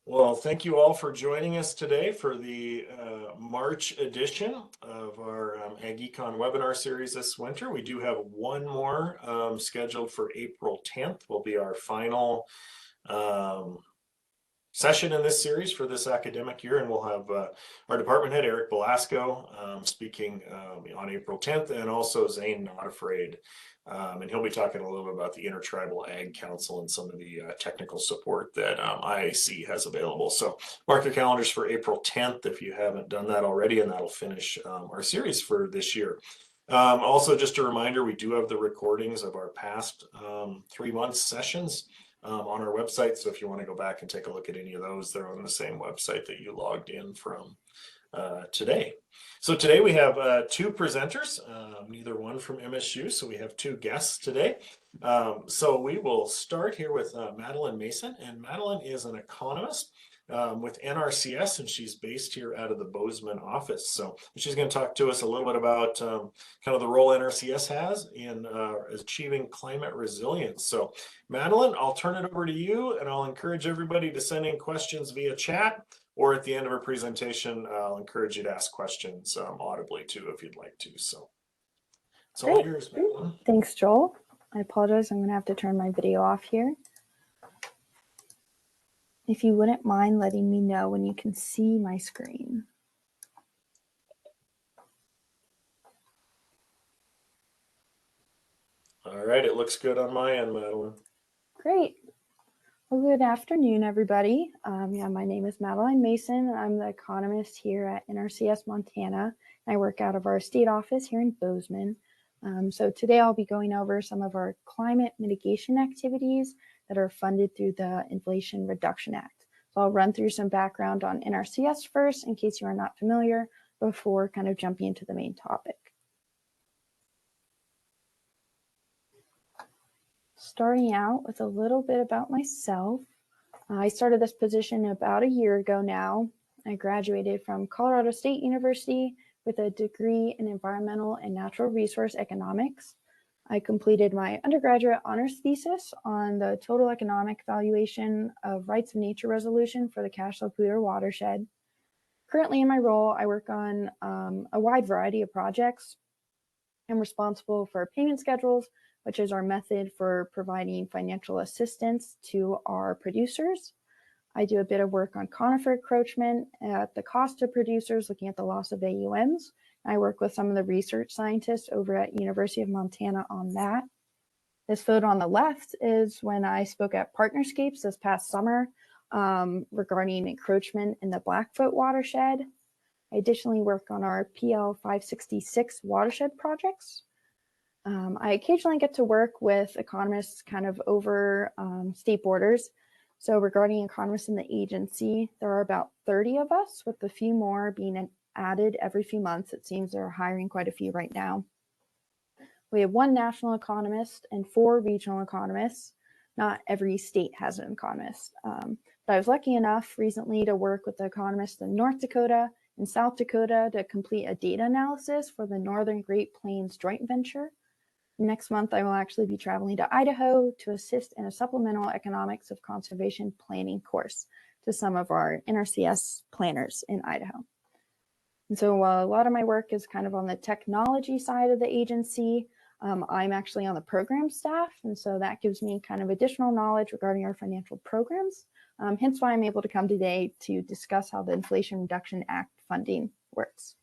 Well, thank you all for joining us today for the March edition of our Ag Econ webinar series this winter. We do have one more scheduled for April 10th, will be our final session in this series for this academic year, and we'll have our department head Eric Velasco speaking on April 10th, and also Zane Not Afraid. And he'll be talking a little bit about the Intertribal Ag Council and some of the technical support that IAC has available. So mark your calendars for April 10th if you haven't done that already, and that'll finish our series for this year. Also, just a reminder, we do have the recordings of our past 3 months sessions on our website. So if you want to go back and take a look at any of those, they're on the same website that you logged in from today. So today we have two presenters, neither one from MSU, so we have two guests today. So we will start here with Madeline Mason, and Madeline is an economist with NRCS, and she's based here out of the Bozeman office. So she's going to talk to us a little bit about kind of the role NRCS has in achieving climate resilience. So Madeline, I'll turn it over to you, and I'll encourage everybody to send in questions via chat, or at the end of her presentation, I'll encourage you to ask questions audibly too, if you'd like to. So it's all yours, Madeline. Thanks, Joel. I apologize. I'm going to have to turn my video off here. If you wouldn't mind letting me know when you can see my screen. All right, it looks good on my end, Madeline. Great. Well, good afternoon, everybody. My name is Madeline Mason. I'm the economist here at NRCS Montana. I work out of our state office here in Bozeman. So today I'll be going over some of our climate mitigation activities that are funded through the Inflation Reduction Act. So I'll run through some background on NRCS first, in case you are not familiar, before kind of jumping into the main topic. Starting out with a little bit about myself. I started this position about a year ago now. I graduated from Colorado State University with a degree in environmental and natural resource economics. I completed my undergraduate honors thesis on the total economic valuation of rights of nature resolution for the Cache-la-Poudre watershed. Currently in my role, I work on a wide variety of projects. I'm responsible for payment schedules, which is our method for providing financial assistance to our producers. I do a bit of work on conifer encroachment at the cost to producers, looking at the loss of AUMs. I work with some of the research scientists over at University of Montana on that. This photo on the left is when I spoke at Partnerscapes this past summer regarding encroachment in the Blackfoot watershed. I additionally work on our PL 566 watershed projects. I occasionally get to work with economists kind of over state borders. So regarding economists in the agency, there are about 30 of us, with a few more being added every few months. It seems they're hiring quite a few right now. We have one national economist and 4 regional economists. Not every state has an economist. But I was lucky enough recently to work with the economists in North Dakota and South Dakota to complete a data analysis for the Northern Great Plains joint venture. Next month, I will actually be traveling to Idaho to assist in a supplemental economics of conservation planning course to some of our NRCS planners in Idaho. And so while a lot of my work is kind of on the technology side of the agency, I'm actually on the program staff. And so that gives me kind of additional knowledge regarding our financial programs. Hence why I'm able to come today to discuss how the Inflation Reduction Act funding works.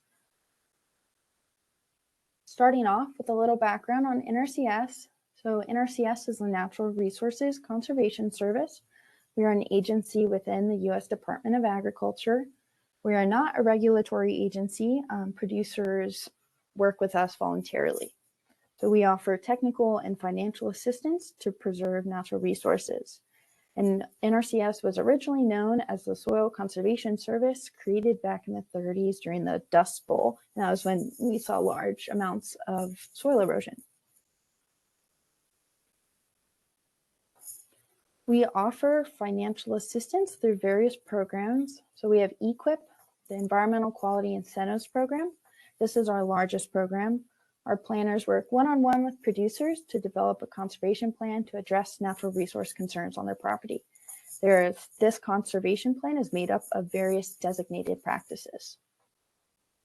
Starting off with a little background on NRCS. So NRCS is the Natural Resources Conservation Service. We are an agency within the U.S. Department of Agriculture. We are not a regulatory agency. Producers work with us voluntarily. So we offer technical and financial assistance to preserve natural resources. And NRCS was originally known as the Soil Conservation Service, created back in the 30s during the Dust Bowl. And that was when we saw large amounts of soil erosion. We offer financial assistance through various programs. So we have EQIP, the Environmental Quality Incentives Program. This is our largest program. Our planners work one-on-one with producers to develop a conservation plan to address natural resource concerns on their property. This conservation plan is made up of various designated practices.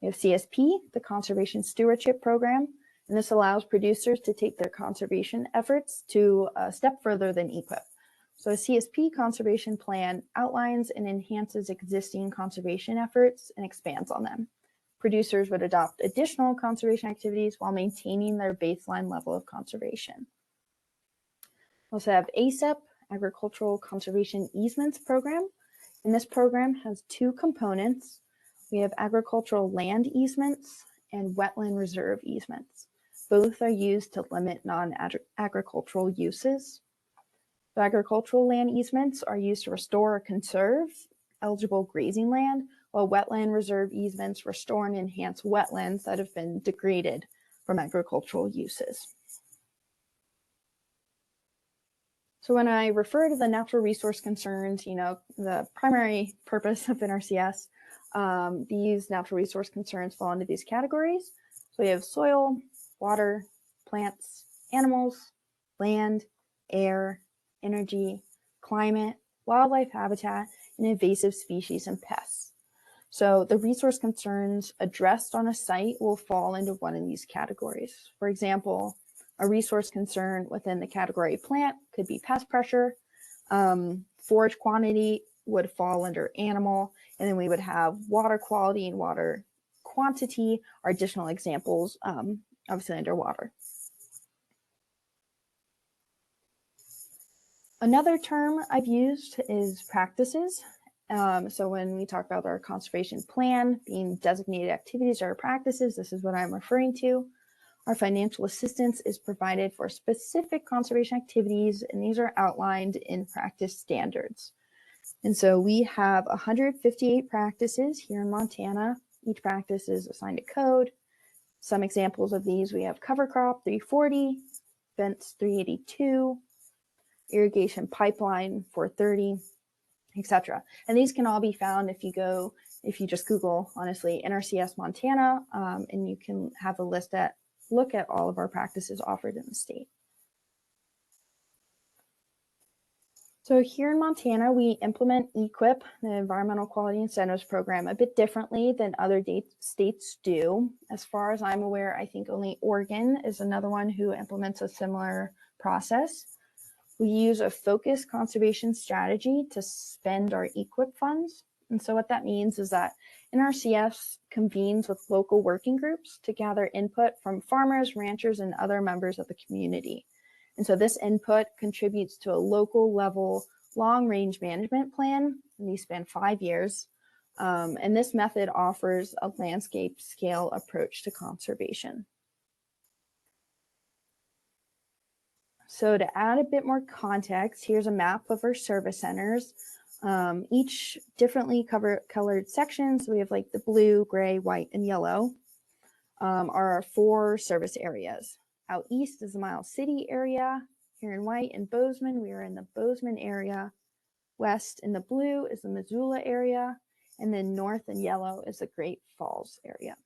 We have CSP, the Conservation Stewardship Program, and this allows producers to take their conservation efforts to a step further than EQIP. So a CSP conservation plan outlines and enhances existing conservation efforts and expands on them. Producers would adopt additional conservation activities while maintaining their baseline level of conservation. We also have ACEP, Agricultural Conservation Easements Program, and this program has two components. We have agricultural land easements and wetland reserve easements. Both are used to limit non-agricultural uses. The agricultural land easements are used to restore or conserve eligible grazing land, while wetland reserve easements restore and enhance wetlands that have been degraded from agricultural uses. So when I refer to the natural resource concerns, the primary purpose of NRCS, these natural resource concerns fall into these categories. So we have soil, water, plants, animals, land, air, energy, climate, wildlife habitat, and invasive species and pests. So the resource concerns addressed on a site will fall into one of these categories. For example, a resource concern within the category plant could be pest pressure. Forage quantity would fall under animal, and then we would have water quality and water quantity are additional examples, obviously under water. Another term I've used is practices. So when we talk about our conservation plan being designated activities or practices, this is what I'm referring to. Our financial assistance is provided for specific conservation activities, and these are outlined in practice standards. And so we have 158 practices here in Montana. Each practice is assigned a code. Some examples of these, we have cover crop 340, fence 382, irrigation pipeline 430, etc. And these can all be found if you just Google, honestly, NRCS Montana, and you can have a look at all of our practices offered in the state. So here in Montana, we implement EQIP, the Environmental Quality Incentives Program, a bit differently than other states do. As far as I'm aware, I think only Oregon is another one who implements a similar process. We use a focused conservation strategy to spend our EQIP funds. And so what that means is that NRCS convenes with local working groups to gather input from farmers, ranchers, and other members of the community. And so this input contributes to a local level long-range management plan, and these span 5 years. And this method offers a landscape scale approach to conservation. So to add a bit more context, here's a map of our service centers. Each differently colored sections, so we have like the blue, gray, white, and yellow, are our 4 service areas. Out east is the Miles City area. Here in white and Bozeman, we are in the Bozeman area. West in the blue is the Missoula area. And then north in yellow is the Great Falls area.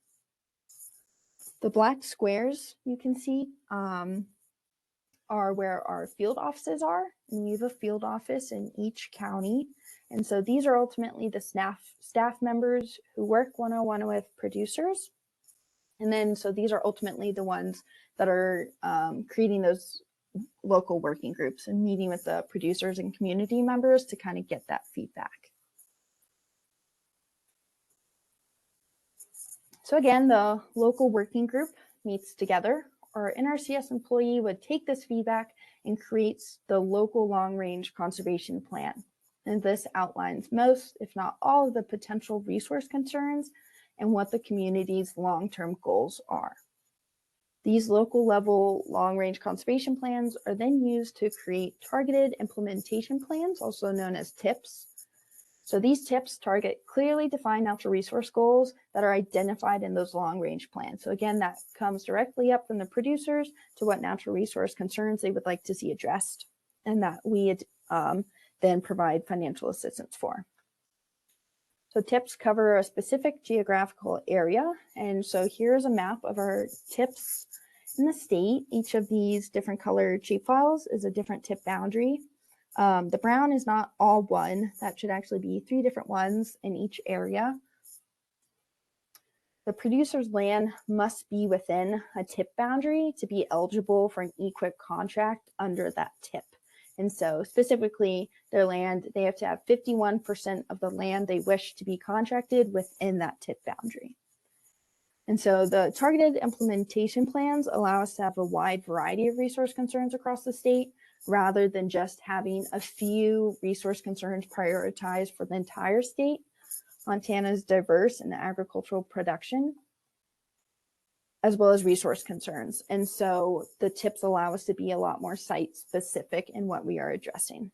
The black squares you can see are where our field offices are. And we have a field office in each county. And so these are ultimately the staff members who work one-on-one with producers. And then, so these are ultimately the ones that are creating those local working groups and meeting with the producers and community members to kind of get that feedback. So again, the local working group meets together. Our NRCS employee would take this feedback and creates the local long-range conservation plan. And this outlines most, if not all, of the potential resource concerns and what the community's long-term goals are. These local level long-range conservation plans are then used to create targeted implementation plans, also known as TIPs. So these TIPs target clearly defined natural resource goals that are identified in those long-range plans. So again, that comes directly up from the producers to what natural resource concerns they would like to see addressed, and that we then provide financial assistance for. So TIPs cover a specific geographical area. And so here's a map of our TIPs in the state. Each of these different colored shapefiles is a different TIP boundary. The brown is not all one. That should actually be 3 different ones in each area. The producer's land must be within a TIP boundary to be eligible for an EQIP contract under that TIP. And so specifically their land, they have to have 51% of the land they wish to be contracted within that TIP boundary. And so the targeted implementation plans allow us to have a wide variety of resource concerns across the state, rather than just having a few resource concerns prioritized for the entire state. Montana is diverse in agricultural production, as well as resource concerns. And so the TIPs allow us to be a lot more site specific in what we are addressing.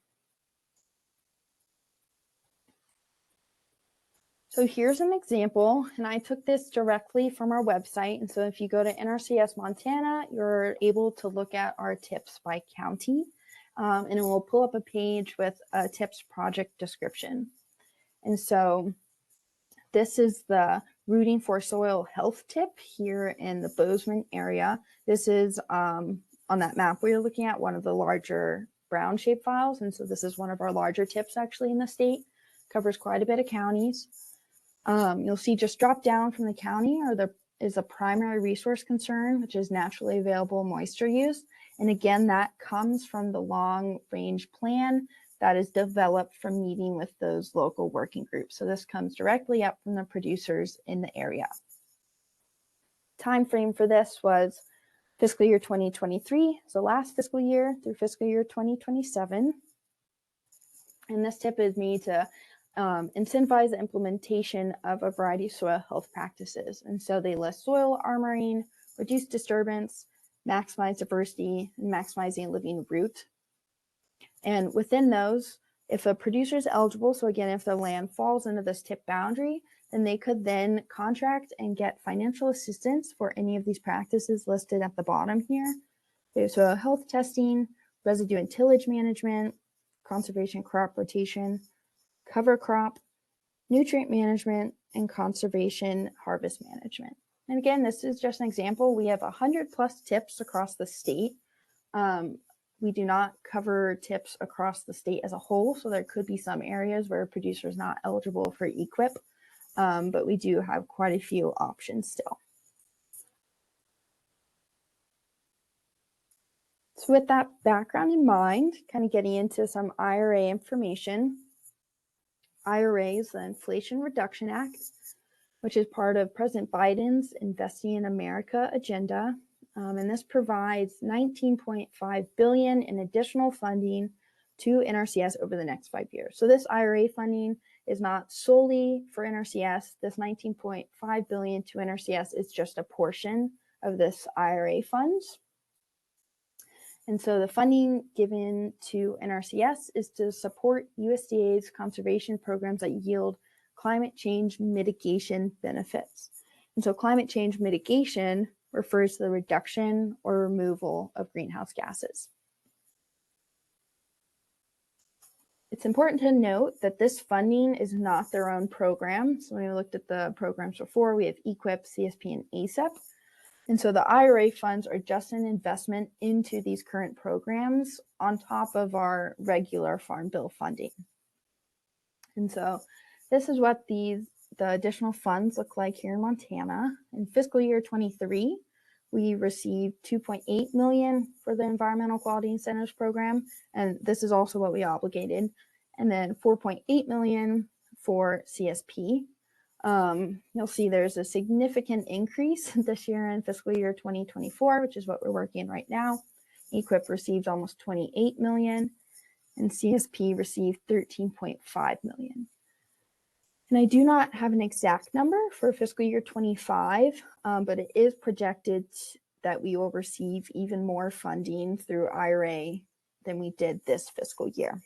So here's an example, and I took this directly from our website. And so if you go to NRCS Montana, you're able to look at our TIPs by county, and it will pull up a page with a TIPs project description. And so this is the Rooting for Soil Health tip here in the Bozeman area. This is on that map we're looking at, one of the larger brown shape files. And so this is one of our larger tips actually in the state, covers quite a bit of counties. You'll see just drop down from the county is a primary resource concern, which is naturally available moisture use. And again, that comes from the long range plan that is developed from meeting with those local working groups. So this comes directly up from the producers in the area. Time frame for this was fiscal year 2023, so last fiscal year through fiscal year 2027. And this tip is made to incentivize the implementation of a variety of soil health practices. And so they list soil armoring, reduce disturbance, maximize diversity, and maximizing living root. And within those, if a producer is eligible, so again, if the land falls into this TIP boundary, then they could then contract and get financial assistance for any of these practices listed at the bottom here. There's soil health testing, residue and tillage management, conservation crop rotation, cover crop, nutrient management, and conservation harvest management. And again, this is just an example. We have 100+ tips across the state. We do not cover tips across the state as a whole, so there could be some areas where a producer is not eligible for EQIP, but we do have quite a few options still. So with that background in mind, kind of getting into some IRA information. IRA is the Inflation Reduction Act, which is part of President Biden's Investing in America agenda. And this provides $19.5 billion in additional funding to NRCS over the next 5 years. So this IRA funding is not solely for NRCS. This $19.5 billion to NRCS is just a portion of this IRA funds. And so the funding given to NRCS is to support USDA's conservation programs that yield climate change mitigation benefits. And so climate change mitigation refers to the reduction or removal of greenhouse gases. It's important to note that this funding is not their own program. So when we looked at the programs before, we have EQIP, CSP, and ASEP. And so the IRA funds are just an investment into these current programs on top of our regular Farm Bill funding. And so this is what the additional funds look like here in Montana. In fiscal year 23, we received $2.8 million for the Environmental Quality Incentives Program, and this is also what we obligated, and then $4.8 million for CSP. You'll see there's a significant increase this year in fiscal year 2024, which is what we're working in right now. EQIP received almost $28 million, and CSP received $13.5 million. And I do not have an exact number for fiscal year 25, but it is projected that we will receive even more funding through IRA than we did this fiscal year.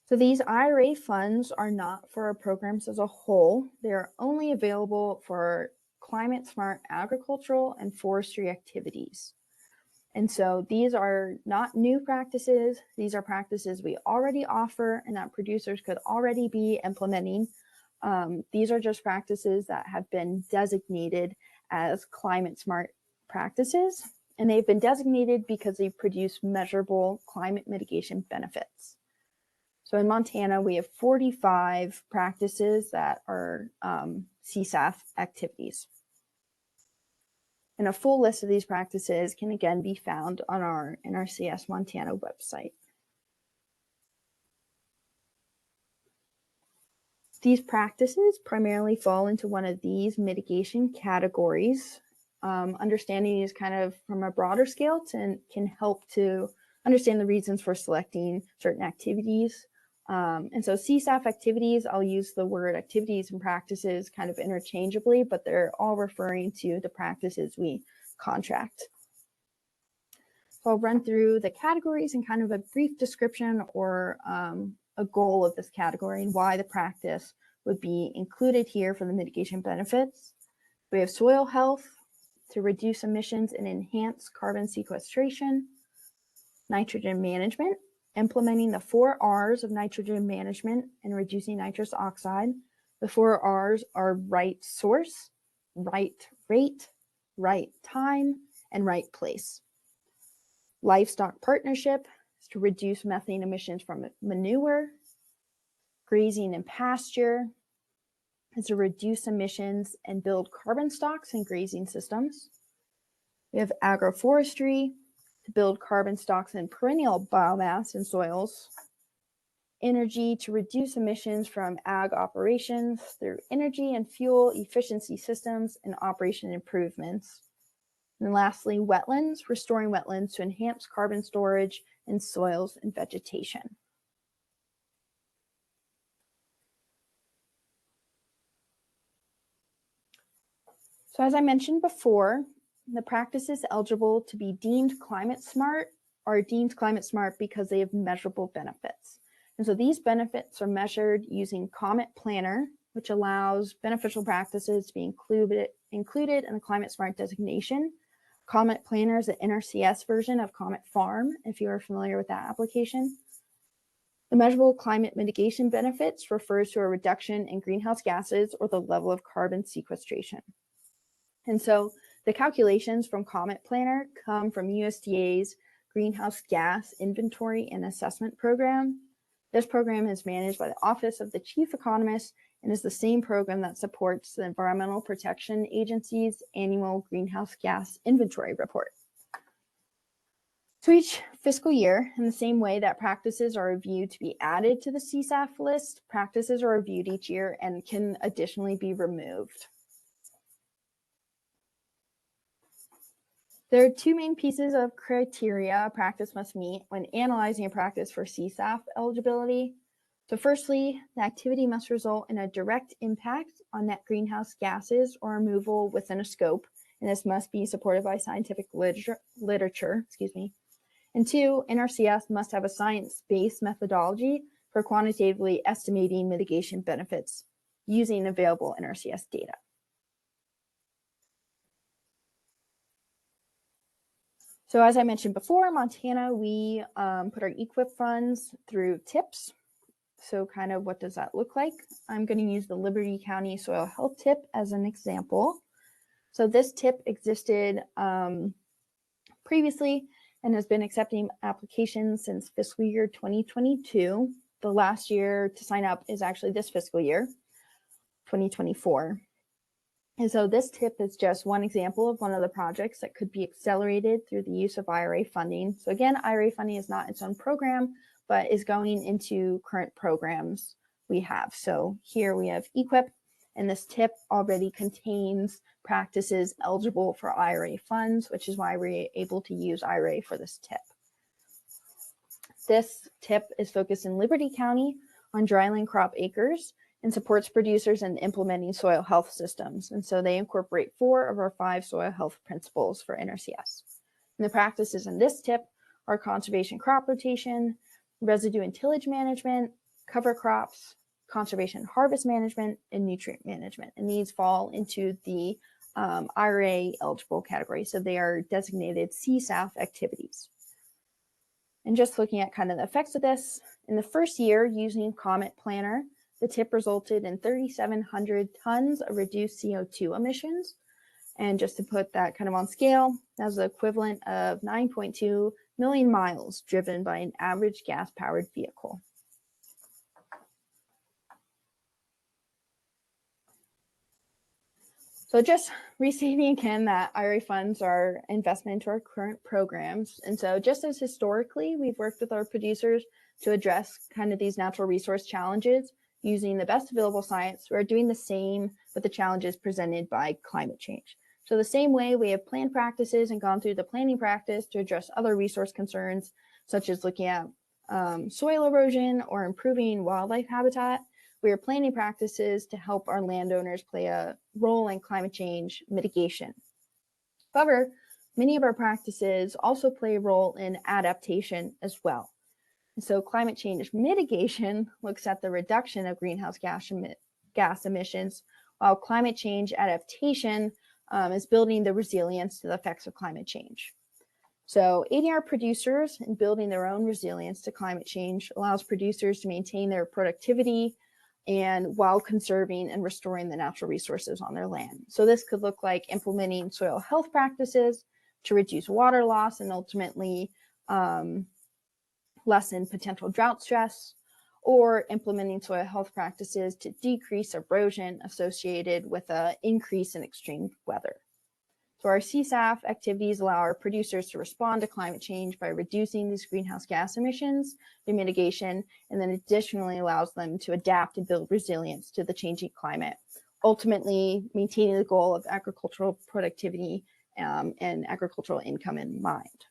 So these IRA funds are not for our programs as a whole. They are only available for climate smart agricultural and forestry activities. And so these are not new practices. These are practices we already offer and that producers could already be implementing. These are just practices that have been designated as climate smart practices, and they've been designated because they produce measurable climate mitigation benefits. So in Montana, we have 45 practices that are CSAF activities. And a full list of these practices can again be found on our NRCS Montana website. These practices primarily fall into one of these mitigation categories. Understanding these kind of from a broader scale can help to understand the reasons for selecting certain activities. And so CSAF activities, I'll use the word activities and practices kind of interchangeably, but they're all referring to the practices we contract. So I'll run through the categories and kind of a brief description or a goal of this category and why the practice would be included here for the mitigation benefits. We have soil health to reduce emissions and enhance carbon sequestration, nitrogen management, implementing the 4 R's of nitrogen management and reducing nitrous oxide. The 4 R's are right source, right rate, right time, and right place. Livestock partnership is to reduce methane emissions from manure. Grazing and pasture is to reduce emissions and build carbon stocks in grazing systems. We have agroforestry to build carbon stocks in perennial biomass in soils. Energy to reduce emissions from ag operations through energy and fuel efficiency systems and operation improvements. And lastly, wetlands, restoring wetlands to enhance carbon storage in soils and vegetation. So as I mentioned before, the practices eligible to be deemed climate smart are deemed climate smart because they have measurable benefits. And so these benefits are measured using Comet Planner, which allows beneficial practices to be included in the climate smart designation. Comet Planner is the NRCS version of Comet Farm, if you are familiar with that application. The measurable climate mitigation benefits refers to a reduction in greenhouse gases or the level of carbon sequestration. And so the calculations from Comet Planner come from USDA's Greenhouse Gas Inventory and Assessment Program. This program is managed by the Office of the Chief Economist and is the same program that supports the Environmental Protection Agency's annual Greenhouse Gas Inventory Report. So each fiscal year, in the same way that practices are reviewed to be added to the CSAF list, practices are reviewed each year and can additionally be removed. There are 2 main pieces of criteria a practice must meet when analyzing a practice for CSAF eligibility. So firstly, the activity must result in a direct impact on net greenhouse gases or removal within a scope, and this must be supported by scientific literature. And 2, NRCS must have a science-based methodology for quantitatively estimating mitigation benefits using available NRCS data. So as I mentioned before, Montana, we put our EQIP funds through TIPS. So kind of what does that look like? I'm going to use the Liberty County Soil Health TIP as an example. So this TIP existed previously and has been accepting applications since fiscal year 2022. The last year to sign up is actually this fiscal year, 2024. And so this TIP is just one example of one of the projects that could be accelerated through the use of IRA funding. So again, IRA funding is not its own program, but is going into current programs we have. So here we have EQIP, and this TIP already contains practices eligible for IRA funds, which is why we're able to use IRA for this TIP. This TIP is focused in Liberty County on dryland crop acres and supports producers in implementing soil health systems. And so they incorporate 4 of our 5 soil health principles for NRCS. And the practices in this TIP are conservation crop rotation, residue and tillage management, cover crops, conservation harvest management, and nutrient management. And these fall into the IRA eligible category. So they are designated CSAF activities. And just looking at kind of the effects of this, in the first year using Comet Planner, the TIP resulted in 3,700 tons of reduced CO2 emissions. And just to put that kind of on scale, That's the equivalent of 9.2 million miles driven by an average gas-powered vehicle. So just restating again that IRA funds are investment into our current programs. And so just as historically, we've worked with our producers to address kind of these natural resource challenges using the best available science, we're doing the same with the challenges presented by climate change. So the same way we have planned practices and gone through the planning practice to address other resource concerns, such as looking at soil erosion or improving wildlife habitat, we are planning practices to help our landowners play a role in climate change mitigation. However, many of our practices also play a role in adaptation as well. And so climate change mitigation looks at the reduction of greenhouse gas emissions, while climate change adaptation is building the resilience to the effects of climate change. So aiding our producers in building their own resilience to climate change allows producers to maintain their productivity and while conserving and restoring the natural resources on their land. So this could look like implementing soil health practices to reduce water loss and ultimately lessen potential drought stress, or implementing soil health practices to decrease erosion associated with an increase in extreme weather. So our CSAF activities allow our producers to respond to climate change by reducing these greenhouse gas emissions through mitigation, and then additionally allows them to adapt and build resilience to the changing climate, ultimately maintaining the goal of agricultural productivity and agricultural income in mind.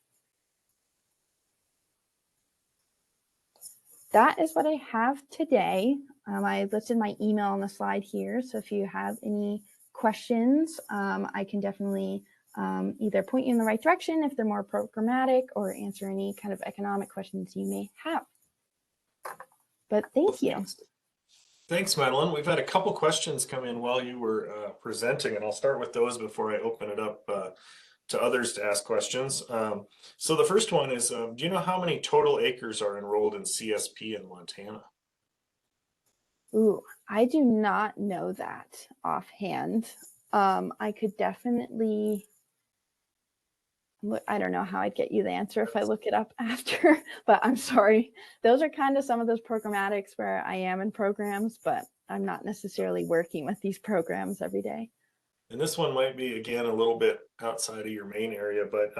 That is what I have today. I listed my email on the slide here, so if you have any questions, I can definitely either point you in the right direction if they're more programmatic, or answer any kind of economic questions you may have. But thank you. Thanks, Madeline. We've had a couple questions come in while you were presenting, and I'll start with those before I open it up to others to ask questions. So the first one is, do you know how many total acres are enrolled in CSP in Montana? Ooh, I do not know that offhand. I could definitely, I don't know how I'd get you the answer if I look it up after, but I'm sorry. Those are kind of some of those programmatics where I am in programs, but I'm not necessarily working with these programs every day. And this one might be, again, a little bit outside of your main area, but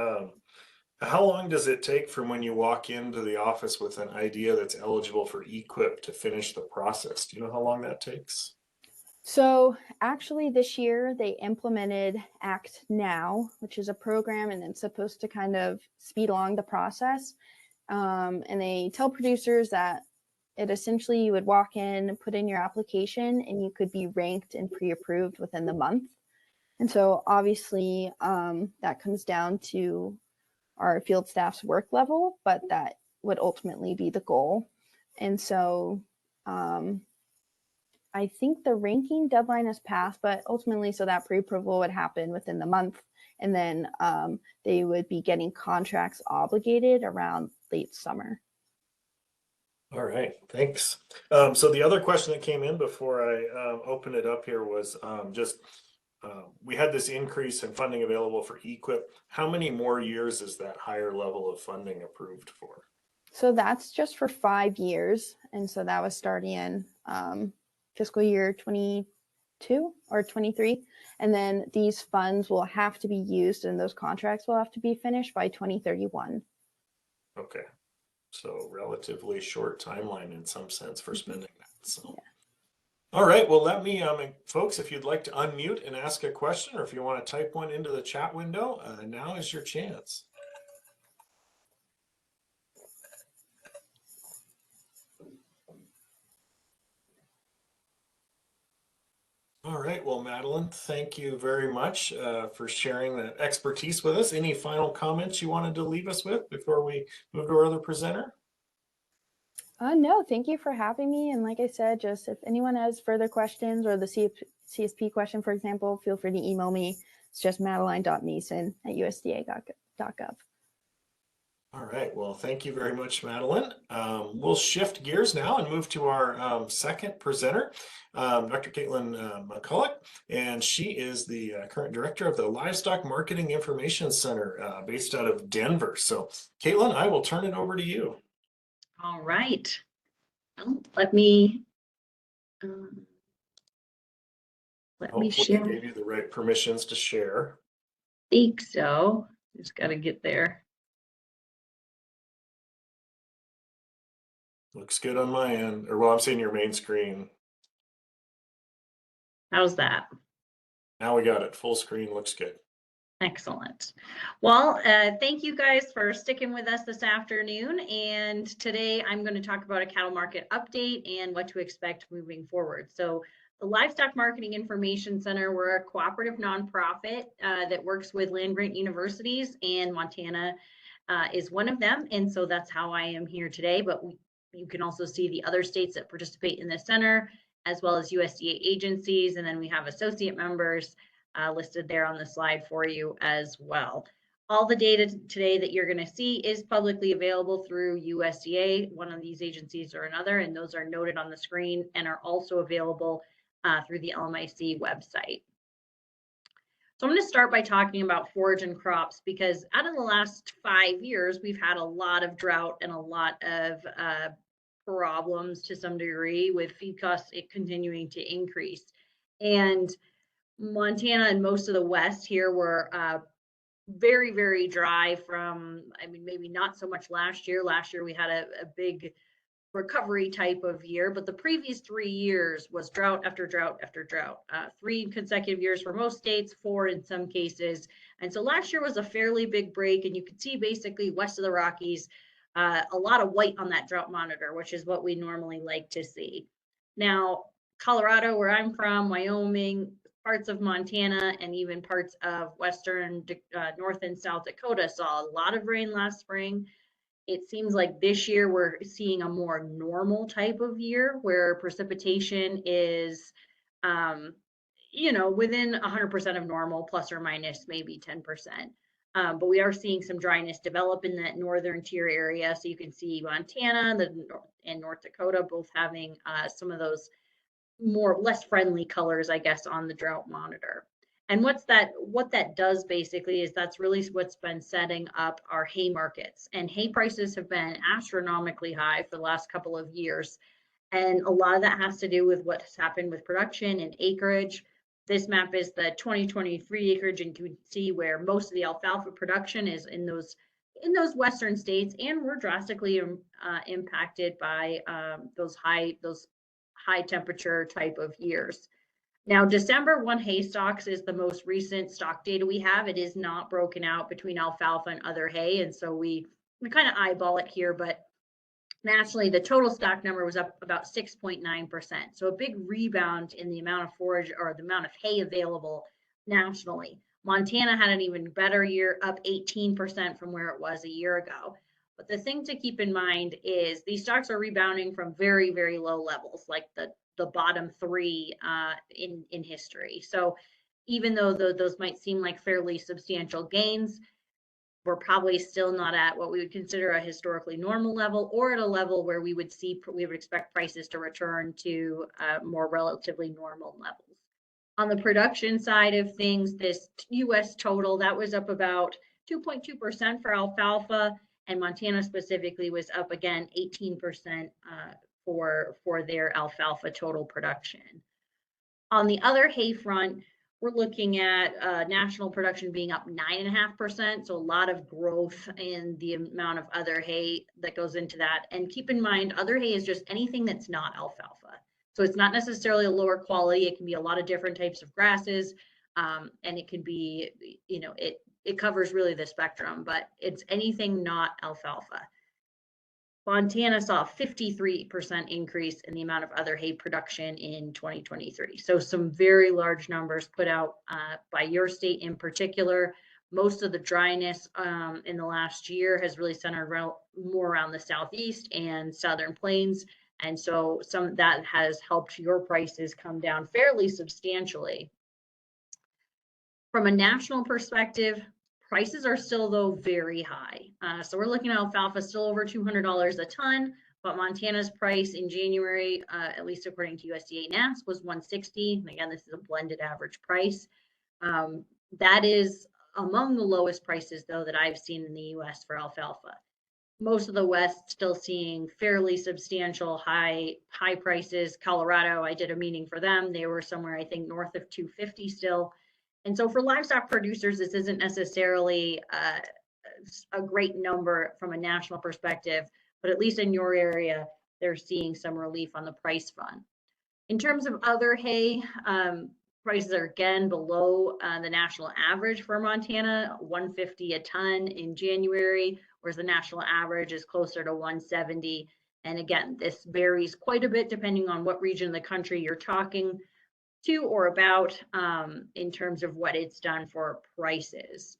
how long does it take from when you walk into the office with an idea that's eligible for EQIP to finish the process? Do you know how long that takes? So actually this year they implemented Act Now, which is a program and it's supposed to kind of speed along the process. And they tell producers that it essentially, you would walk in, put in your application, and you could be ranked and pre-approved within the month. And so obviously that comes down to our field staff's work level, but that would ultimately be the goal. And so I think the ranking deadline has passed, but ultimately, so that pre-approval would happen within the month. And then they would be getting contracts obligated around late summer. All right, thanks. So the other question that came in before I open it up here was we had this increase in funding available for EQIP. How many more years is that higher level of funding approved for? So that's just for 5 years. And so that was starting in fiscal year 22 or 23. And then these funds will have to be used and those contracts will have to be finished by 2031. Okay. So relatively short timeline in some sense for spending that. So. Yeah. All right, well, let me, folks, if you'd like to unmute and ask a question, or if you want to type one into the chat window, now is your chance. All right, well, Madeline, thank you very much for sharing that expertise with us. Any final comments you wanted to leave us with before we move to our other presenter? No, thank you for having me. And like I said, just if anyone has further questions or the CSP question, for example, feel free to email me. It's just madeline.mason@usda.gov. All right, well, thank you very much, Madeline. We'll shift gears now and move to our second presenter, Dr. Caitlin McCulloch, and she is the current director of the Livestock Marketing Information Center based out of Denver. So, Caitlin, I will turn it over to you. All right. Well, let me Hopefully, I share. gave you the right permissions to share. Think so. Just got to get there. Looks good on my end, or well, I'm seeing your main screen. How's that? Now we got it. Full screen looks good. Excellent. Well, thank you guys for sticking with us this afternoon. And today I'm going to talk about a cattle market update and what to expect moving forward. So the Livestock Marketing Information Center, we're a cooperative nonprofit that works with land-grant universities, and Montana is one of them. And so that's how I am here today. But you can also see the other states that participate in the center, as well as USDA agencies. And then we have associate members listed there on the slide for you as well. All the data today that you're going to see is publicly available through USDA, one of these agencies or another, and those are noted on the screen and are also available through the LMIC website. So I'm going to start by talking about forage and crops, because out of the last 5 years, we've had a lot of drought and a lot of problems to some degree with feed costs continuing to increase. And Montana and most of the West here were very, very dry from, I mean, maybe not so much last year. Last year we had a big recovery type of year, but the previous 3 years was drought after drought after drought. 3 consecutive years for most states, 4 in some cases. And so last year was a fairly big break, and you could see basically west of the Rockies, a lot of white on that drought monitor, which is what we normally like to see. Now, Colorado, where I'm from, Wyoming, parts of Montana, and even parts of western North and South Dakota saw a lot of rain last spring. It seems like this year we're seeing a more normal type of year where precipitation is, within 100% of normal, plus or minus maybe 10%. But we are seeing some dryness develop in that northern tier area. So you can see Montana and North Dakota both having some of those less friendly colors, I guess, on the drought monitor. And what that does basically is that's really what's been setting up our hay markets. And hay prices have been astronomically high for the last couple of years. And a lot of that has to do with what has happened with production and acreage. This map is the 2023 acreage, and you can see where most of the alfalfa production is in those western states, and we're drastically impacted by those high temperature type of years. Now, December 1 hay stocks is the most recent stock data we have. It is not broken out between alfalfa and other hay, and so we kind of eyeball it here, but nationally, the total stock number was up about 6.9%. So a big rebound in the amount of forage or the amount of hay available nationally. Montana had an even better year, up 18% from where it was a year ago. But the thing to keep in mind is these stocks are rebounding from very, very low levels, like the bottom 3 in history. So even though those might seem like fairly substantial gains, we're probably still not at what we would consider a historically normal level, or at a level where we would expect prices to return to more relatively normal levels. On the production side of things, this U.S. total, that was up about 2.2% for alfalfa, and Montana specifically was up again 18% for their alfalfa total production. On the other hay front, we're looking at national production being up 9.5%. So a lot of growth in the amount of other hay that goes into that. And keep in mind, other hay is just anything that's not alfalfa. So it's not necessarily a lower quality. It can be a lot of different types of grasses. And it can be, it covers really the spectrum, but it's anything not alfalfa. Montana saw a 53% increase in the amount of other hay production in 2023. So some very large numbers put out by your state in particular. Most of the dryness in the last year has really centered more around the Southeast and Southern Plains. And so some of that has helped your prices come down fairly substantially. From a national perspective, Prices are still, though, very high. So we're looking at alfalfa still over $200 a ton, but Montana's price in January, at least according to USDA NASS, was $160. And again, this is a blended average price. That is among the lowest prices, though, that I've seen in the US for alfalfa. Most of the West still seeing fairly substantial high prices. Colorado, I did a meeting for them. They were somewhere, I think, north of 250 still. And so for livestock producers, this isn't necessarily a great number from a national perspective, but at least in your area, they're seeing some relief on the price front. In terms of other hay, prices are again below the national average for Montana, 150 a ton in January, whereas the national average is closer to 170. And again, this varies quite a bit depending on what region of the country you're talking to or about in terms of what it's done for prices.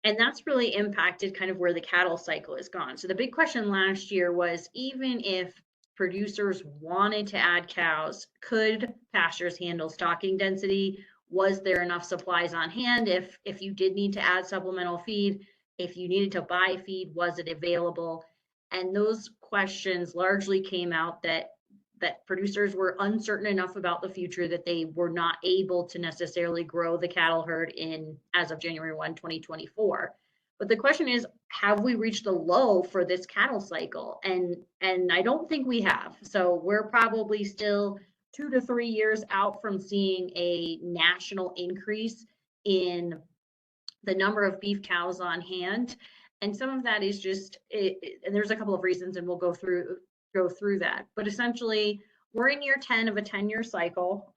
And that's really impacted kind of where the cattle cycle has gone. So the big question last year was, even if producers wanted to add cows, could pastures handle stocking density? Was there enough supplies on hand? If you did need to add supplemental feed, if you needed to buy feed, was it available? And those questions largely came out that producers were uncertain enough about the future that they were not able to necessarily grow the cattle herd as of January 1, 2024. But the question is, have we reached a low for this cattle cycle? And I don't think we have. So we're probably still 2 to 3 years out from seeing a national increase in the number of beef cows on hand. And some of that is just, and there's a couple of reasons, and we'll go through that. But essentially, we're in year 10 of a 10-year cycle.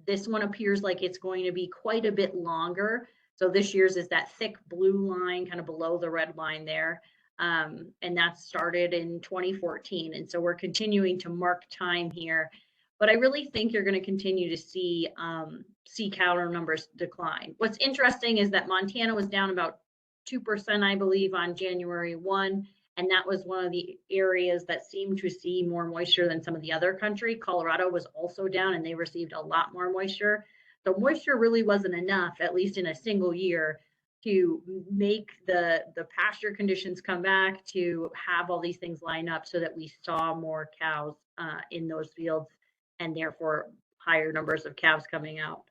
This one appears like it's going to be quite a bit longer. So this year's is that thick blue line kind of below the red line there. And that started in 2014. And so we're continuing to mark time here. But I really think you're going to continue to see cattle numbers decline. What's interesting is that Montana was down about 2%, I believe, on January 1. And that was one of the areas that seemed to see more moisture than some of the other country. Colorado was also down, and they received a lot more moisture. So moisture really wasn't enough, at least in a single year, to make the pasture conditions come back, to have all these things line up so that we saw more cows in those fields, and therefore higher numbers of calves coming out.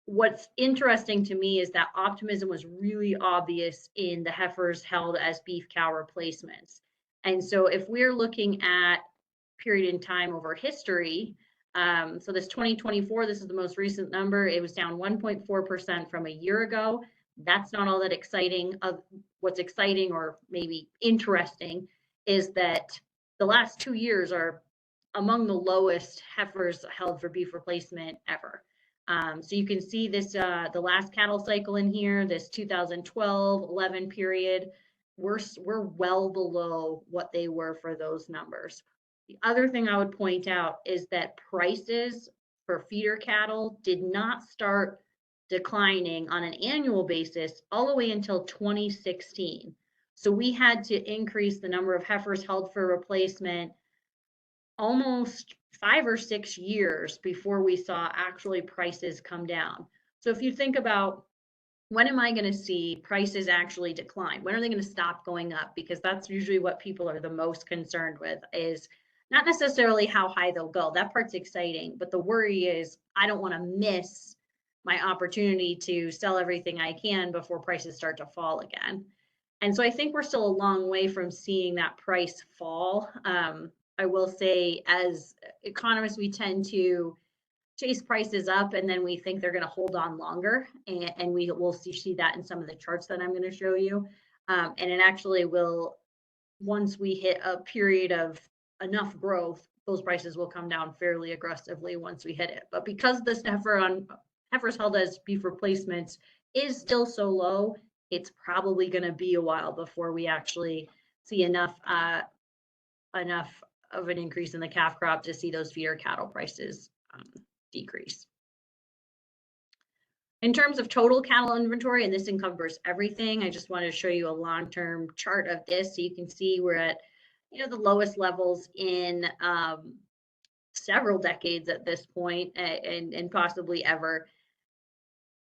What's interesting to me is that optimism was really obvious in the heifers held as beef cow replacements. And so if we're looking at period in time over history, so this 2024, this is the most recent number, it was down 1.4% from a year ago. That's not all that exciting. What's exciting, or maybe interesting, is that the last 2 years are among the lowest heifers held for beef replacement ever. So you can see this, the last cattle cycle in here, this 2012-11 period, we're well below what they were for those numbers. The other thing I would point out is that prices for feeder cattle did not start declining on an annual basis all the way until 2016. So we had to increase the number of heifers held for replacement almost 5 or 6 years before we saw actually prices come down. So if you think about, when am I going to see prices actually decline? When are they going to stop going up? Because that's usually what people are the most concerned with, is not necessarily how high they'll go. That part's exciting, but the worry is, I don't want to miss my opportunity to sell everything I can before prices start to fall again. And so I think we're still a long way from seeing that price fall. I will say, as economists, we tend to chase prices up, and then we think they're going to hold on longer. And we will see that in some of the charts that I'm going to show you. And it actually will, once we hit a period of enough growth, those prices will come down fairly aggressively once we hit it. But because this heifers held as beef replacements is still so low, it's probably going to be a while before we actually see enough of an increase in the calf crop to see those feeder cattle prices decrease. In terms of total cattle inventory, and this encumbers everything, I just wanted to show you a long-term chart of this so you can see we're at the lowest levels in several decades at this point, and possibly ever.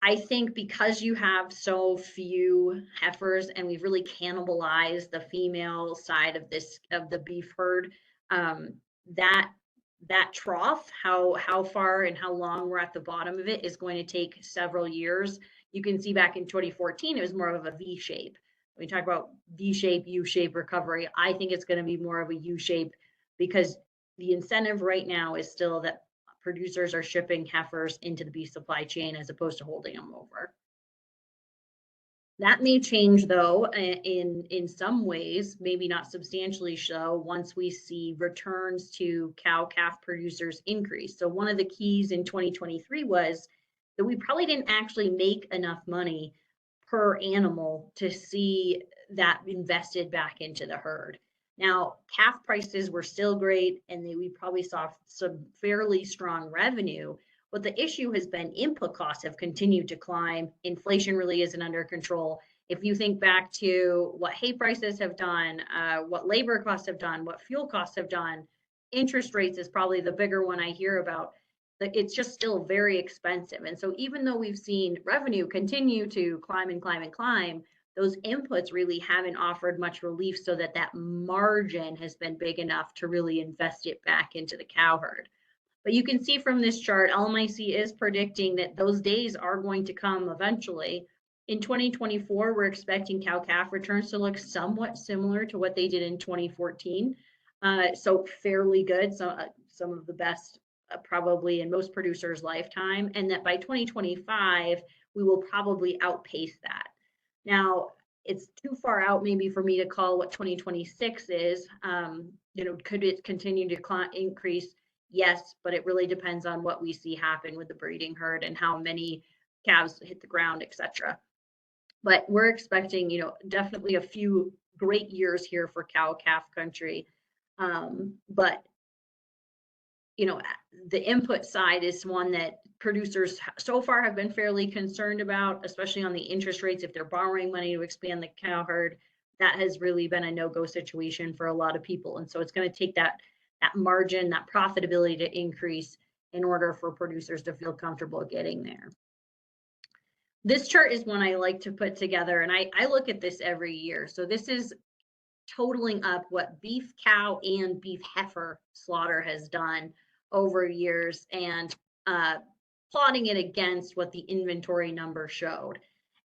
I think because you have so few heifers and we've really cannibalized the female side of the beef herd, that trough, how far and how long we're at the bottom of it is going to take several years. You can see back in 2014, it was more of a V shape. When we talk about V shape, U shape recovery, I think it's going to be more of a U shape because the incentive right now is still that producers are shipping heifers into the beef supply chain as opposed to holding them over. That may change though in some ways, maybe not substantially so, once we see returns to cow-calf producers increase. So one of the keys in 2023 was that we probably didn't actually make enough money per animal to see that invested back into the herd. Now, calf prices were still great and we probably saw some fairly strong revenue, but the issue has been input costs have continued to climb. Inflation really isn't under control. If you think back to what hay prices have done, what labor costs have done, what fuel costs have done, interest rates is probably the bigger one I hear about. It's just still very expensive. And so even though we've seen revenue continue to climb and climb and climb, those inputs really haven't offered much relief so that that margin has been big enough to really invest it back into the cow herd. But you can see from this chart, LMIC is predicting that those days are going to come eventually. In 2024, we're expecting cow-calf returns to look somewhat similar to what they did in 2014. So fairly good, so some of the best probably in most producers' lifetime, and that by 2025, we will probably outpace that. Now, it's too far out maybe for me to call what 2026 is. Could it continue to increase? Yes, but it really depends on what we see happen with the breeding herd and how many calves hit the ground, etc. But we're expecting, definitely a few great years here for cow-calf country. But the input side is one that producers so far have been fairly concerned about, especially on the interest rates. If they're borrowing money to expand the cow herd, that has really been a no-go situation for a lot of people. And so it's going to take that margin, that profitability to increase in order for producers to feel comfortable getting there. This chart is one I like to put together, and I look at this every year. So this is totaling up what beef cow and beef heifer slaughter has done over years and plotting it against what the inventory number showed.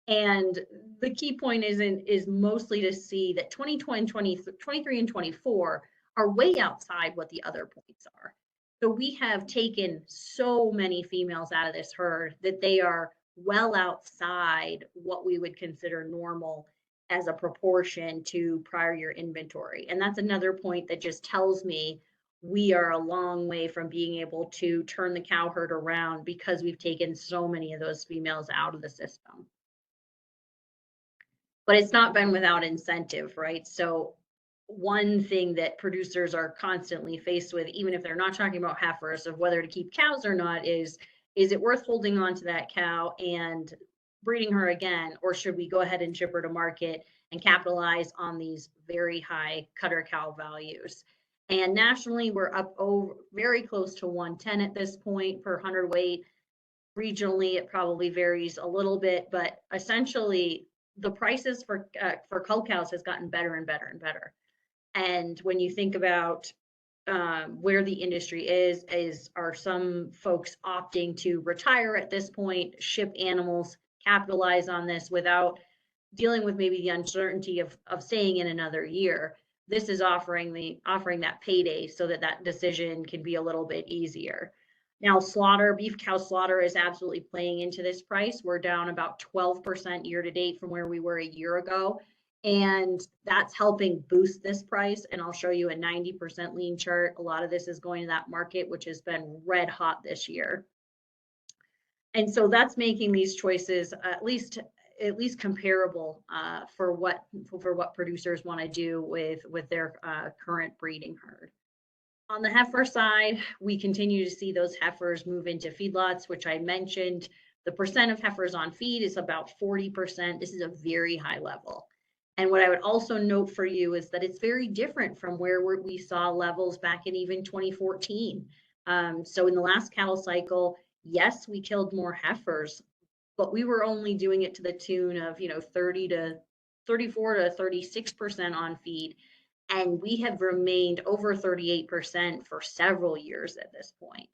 And the key point is mostly to see that 2020, 23 and 24 are way outside what the other points are. So we have taken so many females out of this herd that they are well outside what we would consider normal as a proportion to prior year inventory. And that's another point that just tells me we are a long way from being able to turn the cow herd around because we've taken so many of those females out of the system. But it's not been without incentive, right? So one thing that producers are constantly faced with, even if they're not talking about heifers, of whether to keep cows or not, is it worth holding on to that cow and breeding her again, or should we go ahead and ship her to market and capitalize on these very high cutter cow values? And nationally, we're up over very close to 110 at this point per hundredweight. Regionally, it probably varies a little bit, but essentially the prices for cull cows has gotten better and better and better. And when you think about where the industry are some folks opting to retire at this point, ship animals, capitalize on this without dealing with maybe the uncertainty of staying in another year. This is offering that payday so that decision can be a little bit easier. Now, beef cow slaughter is absolutely playing into this price. We're down about 12% year to date from where we were a year ago. And that's helping boost this price. And I'll show you a 90% lean chart. A lot of this is going to that market, which has been red hot this year. And so that's making these choices at least comparable for what producers want to do with their current breeding herd. On the heifer side, we continue to see those heifers move into feedlots, which I mentioned. The percent of heifers on feed is about 40%. This is a very high level. And what I would also note for you is that it's very different from where we saw levels back in even 2014. So in the last cattle cycle, yes, we killed more heifers, but we were only doing it to the tune of, 34 to 36% on feed. And we have remained over 38% for several years at this point.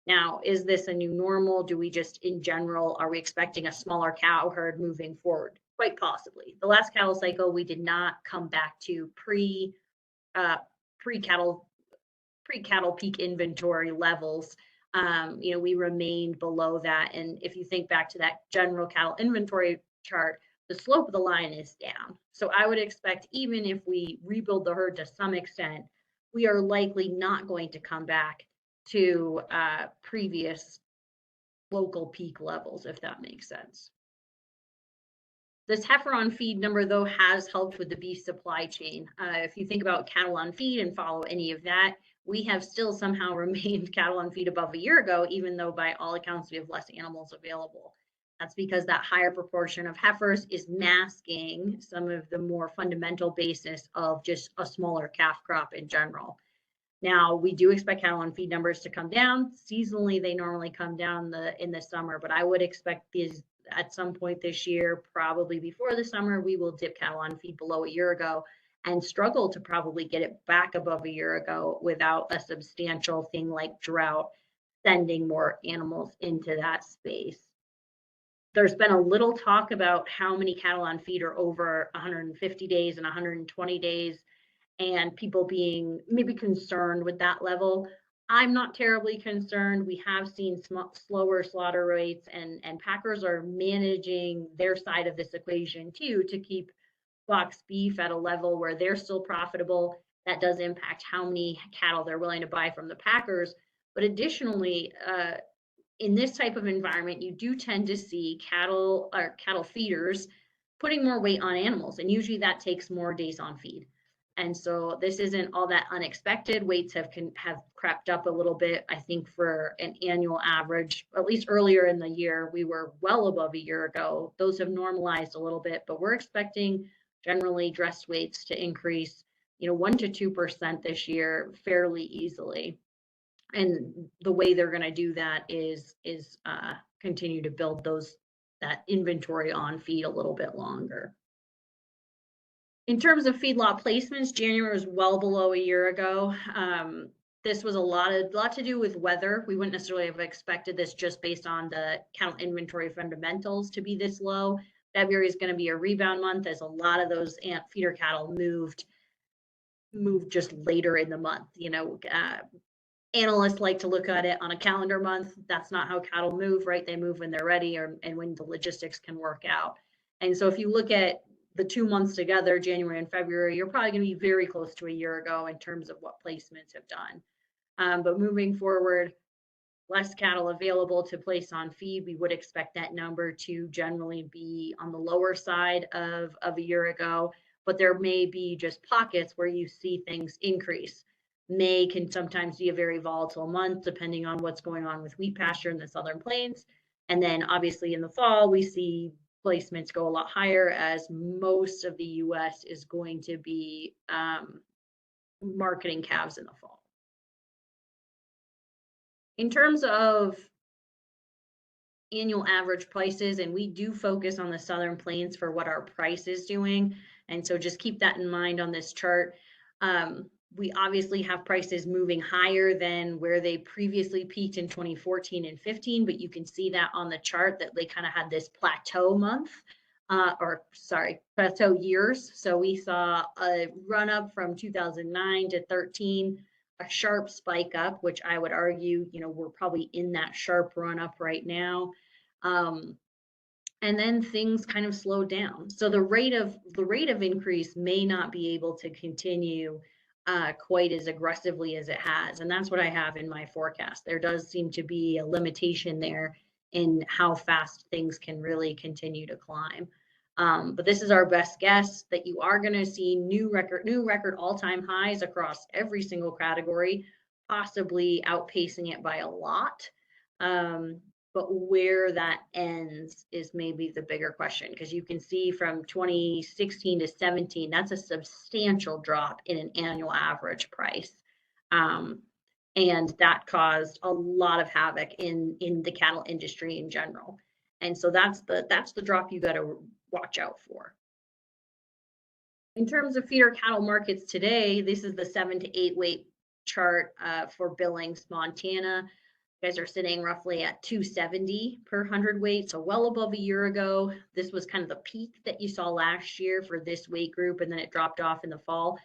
Now, is this a new normal? Do we just, in general, are we expecting a smaller cow herd moving forward? Quite possibly. The last cattle cycle, we did not come back to pre-cattle peak inventory levels. We remained below that. And if you think back to that general cattle inventory chart, the slope of the line is down. So I would expect, even if we rebuild the herd to some extent, we are likely not going to come back to previous local peak levels, if that makes sense. This heifer on feed number, though, has helped with the beef supply chain. If you think about cattle on feed and follow any of that, we have still somehow remained cattle on feed above a year ago, even though by all accounts we have less animals available. That's because that higher proportion of heifers is masking some of the more fundamental basis of just a smaller calf crop in general. Now, we do expect cattle on feed numbers to come down. Seasonally, they normally come down in the summer, but I would expect these at some point this year, probably before the summer, we will dip cattle on feed below a year ago and struggle to probably get it back above a year ago without a substantial thing like drought sending more animals into that space. There's been a little talk about how many cattle on feed are over 150 days and 120 days, and people being maybe concerned with that level. I'm not terribly concerned. We have seen slower slaughter rates, and packers are managing their side of this equation too to keep box beef at a level where they're still profitable. That does impact how many cattle they're willing to buy from the packers. But additionally, in this type of environment, you do tend to see cattle feeders putting more weight on animals, and usually that takes more days on feed. And so this isn't all that unexpected. Weights have crept up a little bit. I think for an annual average, at least earlier in the year, we were well above a year ago. Those have normalized a little bit, but we're expecting generally dressed weights to increase, 1 to 2% this year fairly easily. And the way they're going to do that is continue to build that inventory on feed a little bit longer. In terms of feedlot placements, January was well below a year ago. This was a lot to do with weather. We wouldn't necessarily have expected this just based on the cattle inventory fundamentals to be this low. February is going to be a rebound month, as a lot of those feeder cattle moved just later in the month. Analysts like to look at it on a calendar month. That's not how cattle move, right? They move when they're ready and when the logistics can work out. And so if you look at the 2 months together, January and February, you're probably going to be very close to a year ago in terms of what placements have done. But moving forward, less cattle available to place on feed, we would expect that number to generally be on the lower side of a year ago, but there may be just pockets where you see things increase. May can sometimes be a very volatile month depending on what's going on with wheat pasture in the Southern Plains. And then obviously in the fall, we see placements go a lot higher, as most of the US is going to be marketing calves in the fall. In terms of annual average prices, and we do focus on the Southern Plains for what our price is doing, and so just keep that in mind on this chart. We obviously have prices moving higher than where they previously peaked in 2014 and 15, but you can see that on the chart that they kind of had this plateau plateau years. So we saw a run up from 2009 to 13, a sharp spike up, which I would argue, we're probably in that sharp run up right now. And then things kind of slowed down. So the rate of increase may not be able to continue quite as aggressively as it has. And that's what I have in my forecast. There does seem to be a limitation there in how fast things can really continue to climb. But this is our best guess that you are going to see new record all-time highs across every single category, possibly outpacing it by a lot. But where that ends is maybe the bigger question, because you can see from 2016 to 17, that's a substantial drop in an annual average price. And that caused a lot of havoc in the cattle industry in general. And so that's the drop you got to watch out for. In terms of feeder cattle markets today, this is the 7 to 8 weight chart for Billings, Montana. You guys are sitting roughly at 270 per hundredweight, so well above a year ago. This was kind of the peak that you saw last year for this weight group, and then it dropped off in the fall.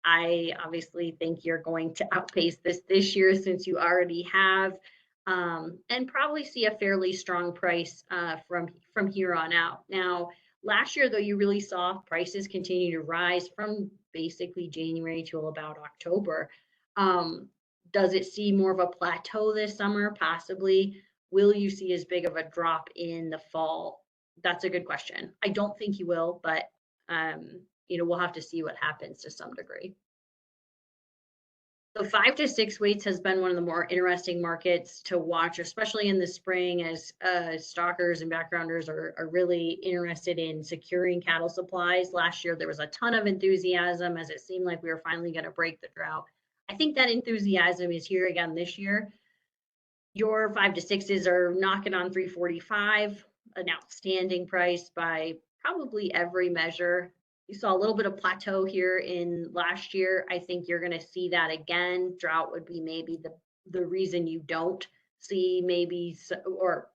I obviously think you're going to outpace this year since you already have, and probably see a fairly strong price from here on out. Now, last year, though, you really saw prices continue to rise from basically January to about October. Does it see more of a plateau this summer? Possibly. Will you see as big of a drop in the fall? That's a good question. I don't think you will, but we'll have to see what happens to some degree. So 5 to 6 weights has been one of the more interesting markets to watch, especially in the spring, as stockers and backgrounders are really interested in securing cattle supplies. Last year, there was a ton of enthusiasm as it seemed like we were finally going to break the drought. I think that enthusiasm is here again this year. Your 5 to 6s are knocking on 345, an outstanding price by probably every measure. You saw a little bit of plateau here in last year. I think you're going to see that again. Drought would be maybe the reason you don't see or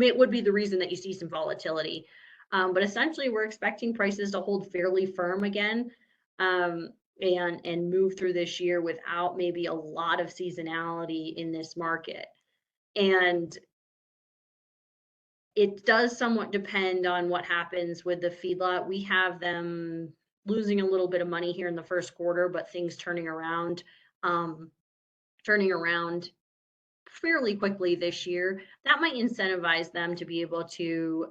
it would be the reason that you see some volatility. But essentially, we're expecting prices to hold fairly firm again. And move through this year without maybe a lot of seasonality in this market. And it does somewhat depend on what happens with the feedlot. We have them losing a little bit of money here in the first quarter, but things turning around fairly quickly this year. That might incentivize them to be able to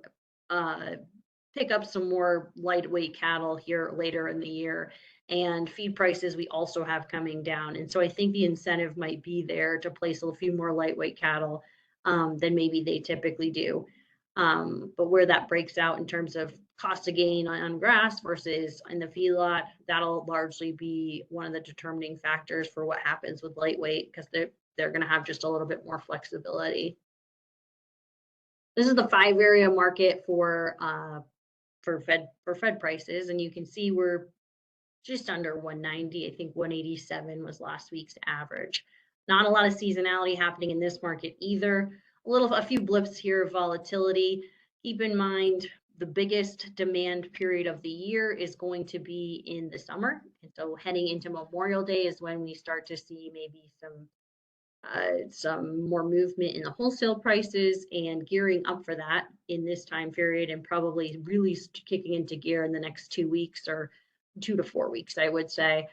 pick up some more lightweight cattle here later in the year. And feed prices we also have coming down. And so I think the incentive might be there to place a few more lightweight cattle than maybe they typically do. But where that breaks out in terms of cost of gain on grass versus in the feedlot, that'll largely be one of the determining factors for what happens with lightweight, because they're going to have just a little bit more flexibility. This is the 5 area market for fed prices, and you can see we're just under 190. I think 187 was last week's average. Not a lot of seasonality happening in this market either. A few blips here of volatility. Keep in mind, the biggest demand period of the year is going to be in the summer. And so heading into Memorial Day is when we start to see maybe some more movement in the wholesale prices, and gearing up for that in this time period, and probably really kicking into gear in the next 2 weeks or 2 to 4 weeks, I would say.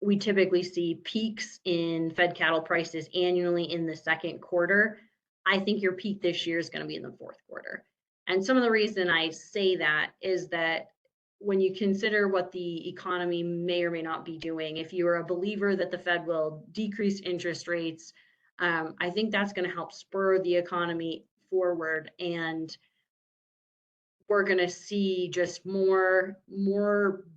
We typically see peaks in fed cattle prices annually in the second quarter. I think your peak this year is going to be in the fourth quarter. And some of the reason I say that is that when you consider what the economy may or may not be doing, if you are a believer that the Fed will decrease interest rates, I think that's going to help spur the economy forward, and we're going to see just more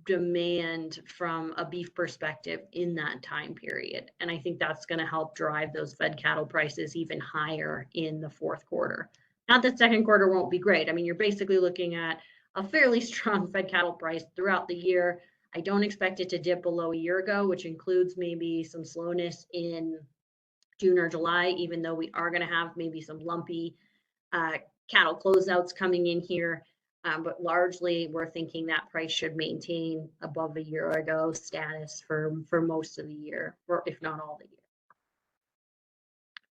demand from a beef perspective in that time period. And I think that's going to help drive those fed cattle prices even higher in the fourth quarter. Not that second quarter won't be great. I mean, you're basically looking at a fairly strong fed cattle price throughout the year. I don't expect it to dip below a year ago, which includes maybe some slowness in June or July, even though we are going to have maybe some lumpy cattle closeouts coming in here. But largely, we're thinking that price should maintain above a year ago status for most of the year, or if not all the year.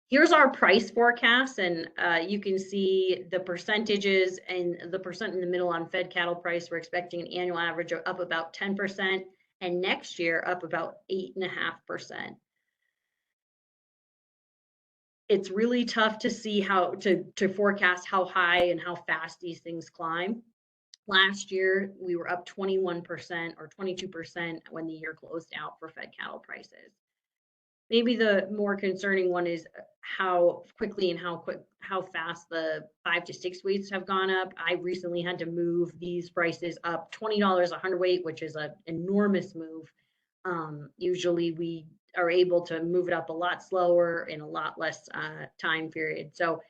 Here's our price forecast, and you can see the percentages, and the percent in the middle on fed cattle price. We're expecting an annual average of up about 10%, and next year up about 8.5%. It's really tough to see how to forecast how high and how fast these things climb. Last year, we were up 21% or 22% when the year closed out for fed cattle prices. Maybe the more concerning one is how quickly and how fast the 5 to 6 weights have gone up. I recently had to move these prices up $20 a hundredweight, which is an enormous move. Usually we are able to move it up a lot slower in a lot less time period. So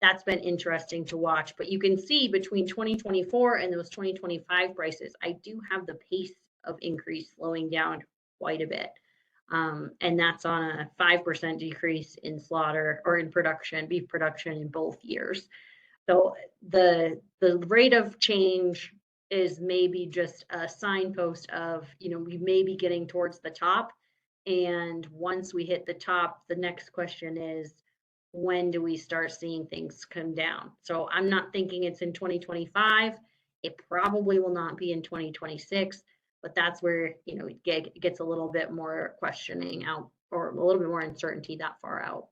that's been interesting to watch. But you can see between 2024 and those 2025 prices, I do have the pace of increase slowing down quite a bit. And that's on a 5% decrease in slaughter or in production, beef production in both years. So the rate of change is maybe just a signpost of, we may be getting towards the top. And once we hit the top, the next question is, when do we start seeing things come down? So I'm not thinking it's in 2025. It probably will not be in 2026, but that's where, it gets a little bit more questioning out, or a little bit more uncertainty that far out.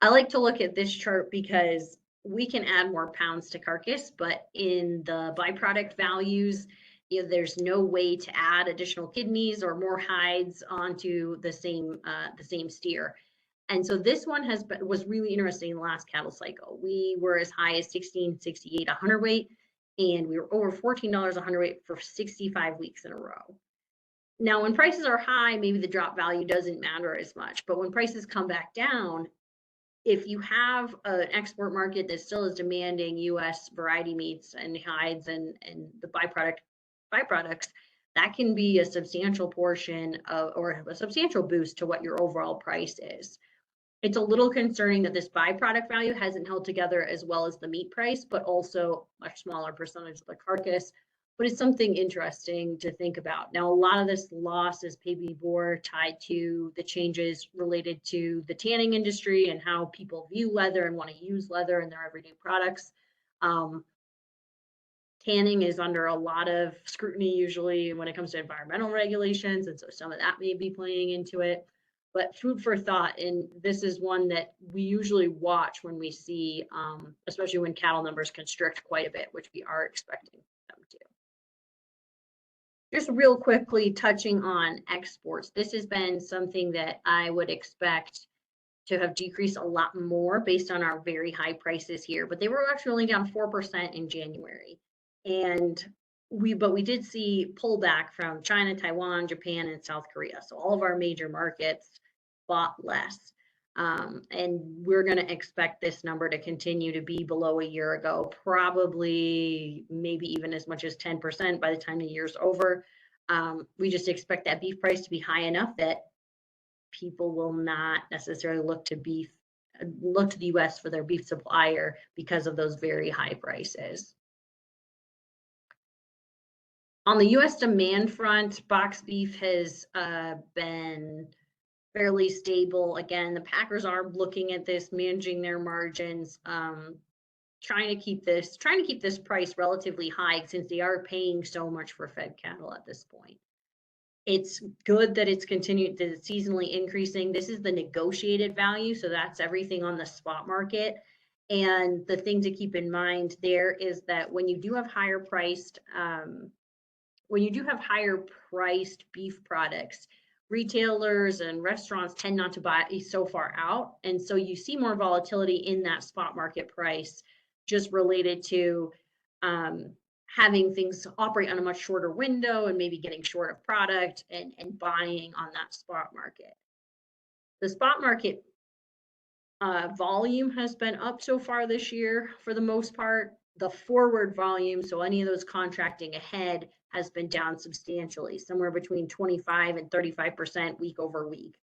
I like to look at this chart because we can add more pounds to carcass, but in the byproduct values, there's no way to add additional kidneys or more hides onto the same steer. And so this one was really interesting in the last cattle cycle. We were as high as $16.68 a hundredweight, and we were over $14 a hundredweight for 65 weeks in a row. Now, when prices are high, maybe the drop value doesn't matter as much, but when prices come back down, if you have an export market that still is demanding U.S. variety meats and hides and the byproducts, that can be a substantial portion of, or a substantial boost to what your overall price is. It's a little concerning that this byproduct value hasn't held together as well as the meat price, but also a much smaller percentage of the carcass. But it's something interesting to think about. Now, a lot of this loss is maybe more tied to the changes related to the tanning industry and how people view leather and want to use leather in their everyday products. Tanning is under a lot of scrutiny usually when it comes to environmental regulations, and so some of that may be playing into it. But food for thought, and this is one that we usually watch when we see, especially when cattle numbers constrict quite a bit, which we are expecting them to. Just real quickly touching on exports. This has been something that I would expect to have decreased a lot more based on our very high prices here, but they were actually only down 4% in January. And we did see pullback from China, Taiwan, Japan, and South Korea. So all of our major markets bought less. And we're going to expect this number to continue to be below a year ago, probably maybe even as much as 10% by the time the year's over. We just expect that beef price to be high enough that people will not necessarily look to the U.S. for their beef supplier because of those very high prices. On the U.S. demand front, box beef has been fairly stable. Again, the packers are looking at this, managing their margins, trying to keep this price relatively high since they are paying so much for fed cattle at this point. It's good that it's continued to seasonally increasing. This is the negotiated value, so that's everything on the spot market. And the thing to keep in mind there is that when you do have higher priced beef products, retailers and restaurants tend not to buy so far out. And so you see more volatility in that spot market price just related to having things operate on a much shorter window and maybe getting short of product and buying on that spot market. The spot market volume has been up so far this year for the most part. The forward volume, so any of those contracting ahead, has been down substantially, somewhere between 25 and 35% week over week.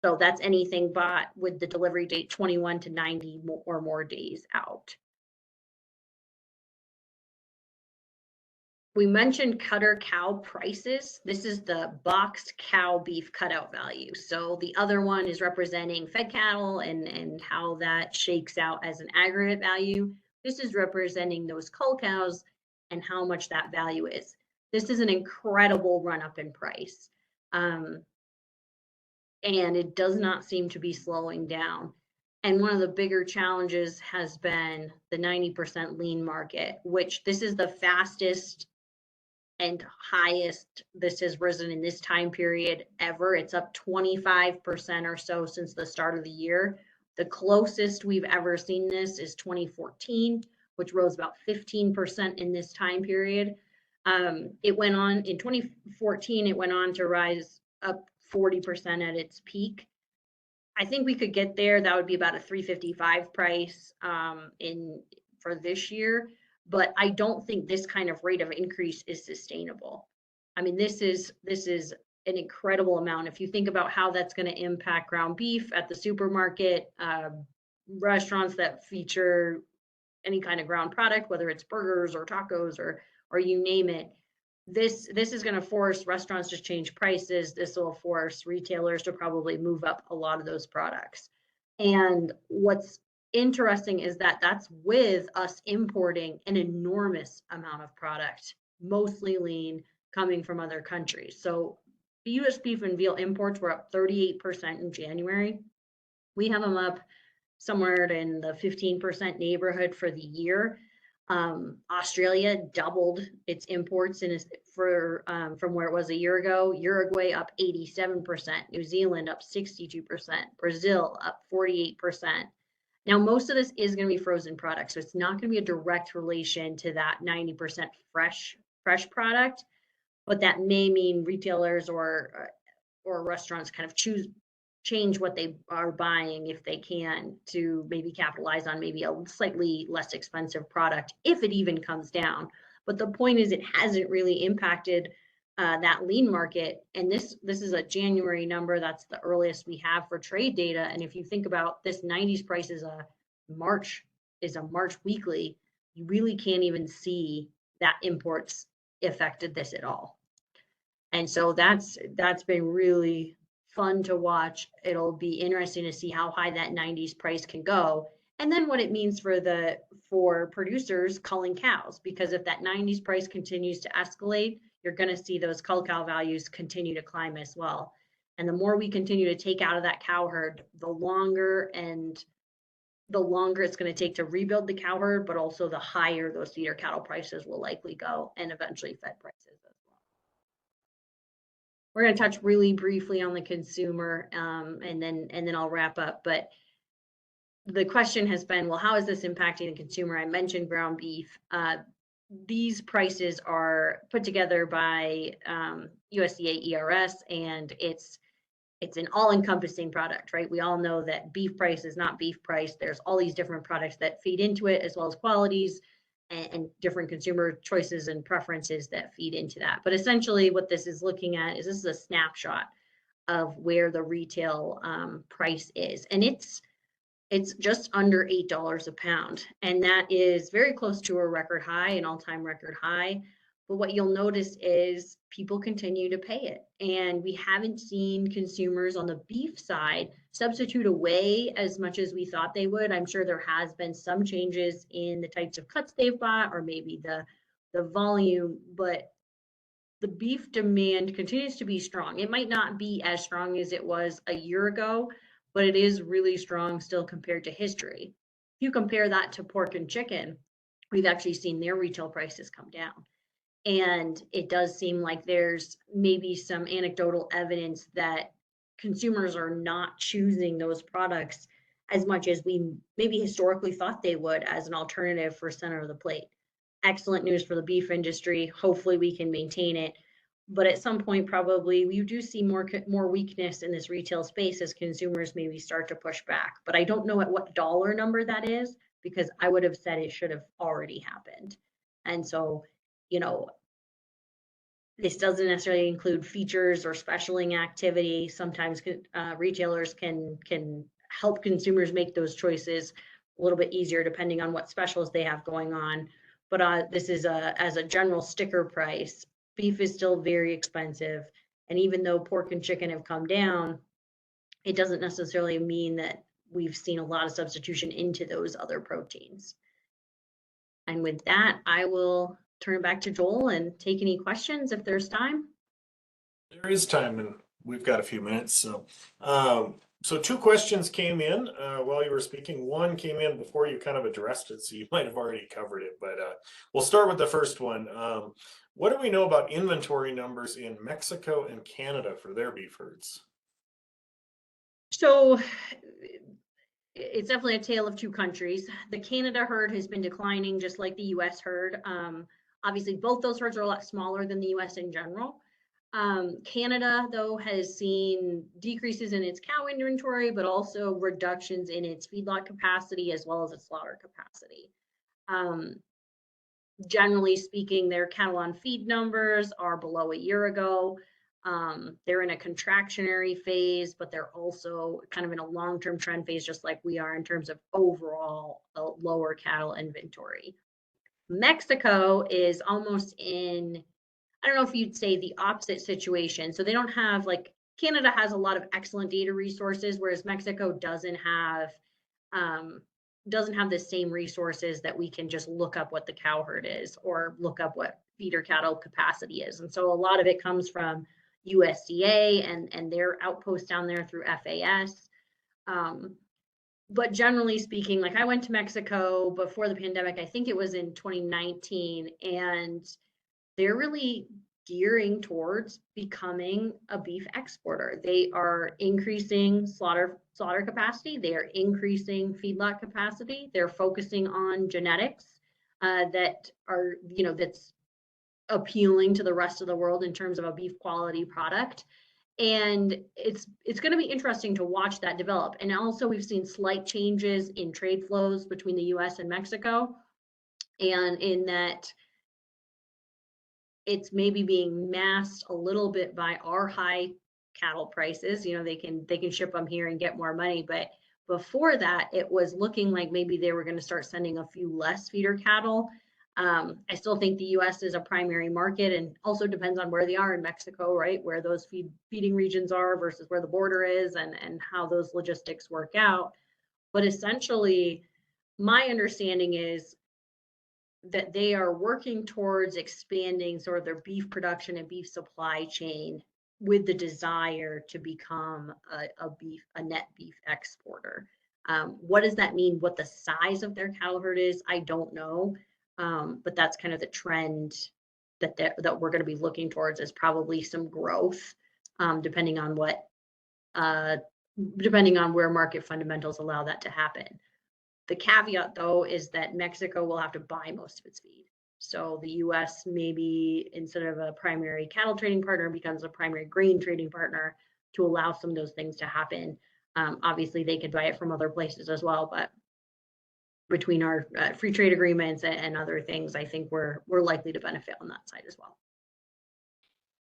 So that's anything bought with the delivery date 21 to 90 or more days out. We mentioned cutter cow prices. This is the boxed cow beef cutout value. So the other one is representing fed cattle and how that shakes out as an aggregate value. This is representing those cull cows and how much that value is. This is an incredible run up in price. And it does not seem to be slowing down. And one of the bigger challenges has been the 90% lean market, which this is the fastest and highest this has risen in this time period ever. It's up 25% or so since the start of the year. The closest we've ever seen this is 2014, which rose about 15% in this time period. It went on in 2014, it went on to rise up 40% at its peak. I think we could get there. That would be about a 355 price for this year, but I don't think this kind of rate of increase is sustainable. I mean, this is an incredible amount. If you think about how that's going to impact ground beef at the supermarket, restaurants that feature any kind of ground product, whether it's burgers or tacos or you name it, this is going to force restaurants to change prices. This will force retailers to probably move up a lot of those products. And what's interesting is that that's with us importing an enormous amount of product, mostly lean, coming from other countries. So the US beef and veal imports were up 38% in January. We have them up somewhere in the 15% neighborhood for the year. Australia doubled its imports from where it was a year ago. Uruguay up 87%, New Zealand up 62%, Brazil up 48%. Now, most of this is going to be frozen products, so it's not going to be a direct relation to that 90% fresh product, but that may mean retailers or restaurants kind of change what they are buying if they can, to maybe capitalize on maybe a slightly less expensive product if it even comes down. But the point is, it hasn't really impacted that lean market. And this is a January number. That's the earliest we have for trade data. And if you think about this 90s price is a March weekly, you really can't even see that imports affected this at all. And so that's been really fun to watch. It'll be interesting to see how high that 90s price can go, and then what it means for producers culling cows, because if that 90s price continues to escalate, you're going to see those cull cow values continue to climb as well. And the more we continue to take out of that cow herd, the longer it's going to take to rebuild the cow herd, but also the higher those feeder cattle prices will likely go, and eventually fed prices as well. We're going to touch really briefly on the consumer, and then I'll wrap up. But the question has been, well, how is this impacting the consumer? I mentioned ground beef. These prices are put together by USDA ERS, and it's an all-encompassing product, right? We all know that beef price is not beef price. There's all these different products that feed into it, as well as qualities and different consumer choices and preferences that feed into that. But essentially what this is looking at is, this is a snapshot of where the retail price is. And it's just under $8 a pound. And that is very close to a record high, an all-time record high. But what you'll notice is people continue to pay it. And we haven't seen consumers on the beef side substitute away as much as we thought they would. I'm sure there has been some changes in the types of cuts they've bought, or maybe the volume, but the beef demand continues to be strong. It might not be as strong as it was a year ago, but it is really strong still compared to history. If you compare that to pork and chicken, we've actually seen their retail prices come down. And it does seem like there's maybe some anecdotal evidence that consumers are not choosing those products as much as we maybe historically thought they would as an alternative for center of the plate. Excellent news for the beef industry. Hopefully we can maintain it. But at some point, probably you do see more weakness in this retail space as consumers maybe start to push back. But I don't know at what dollar number that is, because I would have said it should have already happened. And so, this doesn't necessarily include features or specialing activity. Sometimes retailers can help consumers make those choices a little bit easier depending on what specials they have going on. But this is as a general sticker price, beef is still very expensive. And even though pork and chicken have come down, it doesn't necessarily mean that we've seen a lot of substitution into those other proteins. And with that, I will turn it back to Joel and take any questions if there's time. There is time, and we've got a few minutes. So two questions came in while you were speaking. One came in before you kind of addressed it, so you might have already covered it, but we'll start with the first one. What do we know about inventory numbers in Mexico and Canada for their beef herds? So it's definitely a tale of two countries. The Canada herd has been declining just like the US herd. Obviously, both those herds are a lot smaller than the US in general. Canada, though, has seen decreases in its cow inventory, but also reductions in its feedlot capacity as well as its slaughter capacity. Generally speaking, their cattle on feed numbers are below a year ago. They're in a contractionary phase, but they're also kind of in a long-term trend phase, just like we are in terms of overall lower cattle inventory. Mexico is almost in, I don't know if you'd say the opposite situation. So they don't have, like, Canada has a lot of excellent data resources, whereas Mexico doesn't have the same resources that we can just look up what the cow herd is or look up what feeder cattle capacity is. And so a lot of it comes from USDA and their outposts down there through FAS. But generally speaking, like, I went to Mexico before the pandemic, I think it was in 2019, and they're really gearing towards becoming a beef exporter. They are increasing slaughter capacity. They are increasing feedlot capacity. They're focusing on genetics that are, that's appealing to the rest of the world in terms of a beef quality product. And it's going to be interesting to watch that develop. And also, we've seen slight changes in trade flows between the US and Mexico, and in that it's maybe being masked a little bit by our high cattle prices. They can ship them here and get more money, but before that, it was looking like maybe they were going to start sending a few less feeder cattle. I still think the US is a primary market, and also depends on where they are in Mexico, right? Where those feeding regions are versus where the border is, and how those logistics work out. But essentially, my understanding is that they are working towards expanding sort of their beef production and beef supply chain with the desire to become a net beef exporter. What does that mean? What the size of their cattle herd is, I don't know. But that's kind of the trend that we're going to be looking towards, is probably some growth, depending on where market fundamentals allow that to happen. The caveat, though, is that Mexico will have to buy most of its feed. So the US, maybe instead of a primary cattle trading partner, becomes a primary grain trading partner to allow some of those things to happen. Obviously, they could buy it from other places as well, but between our free trade agreements and other things, I think we're likely to benefit on that side as well.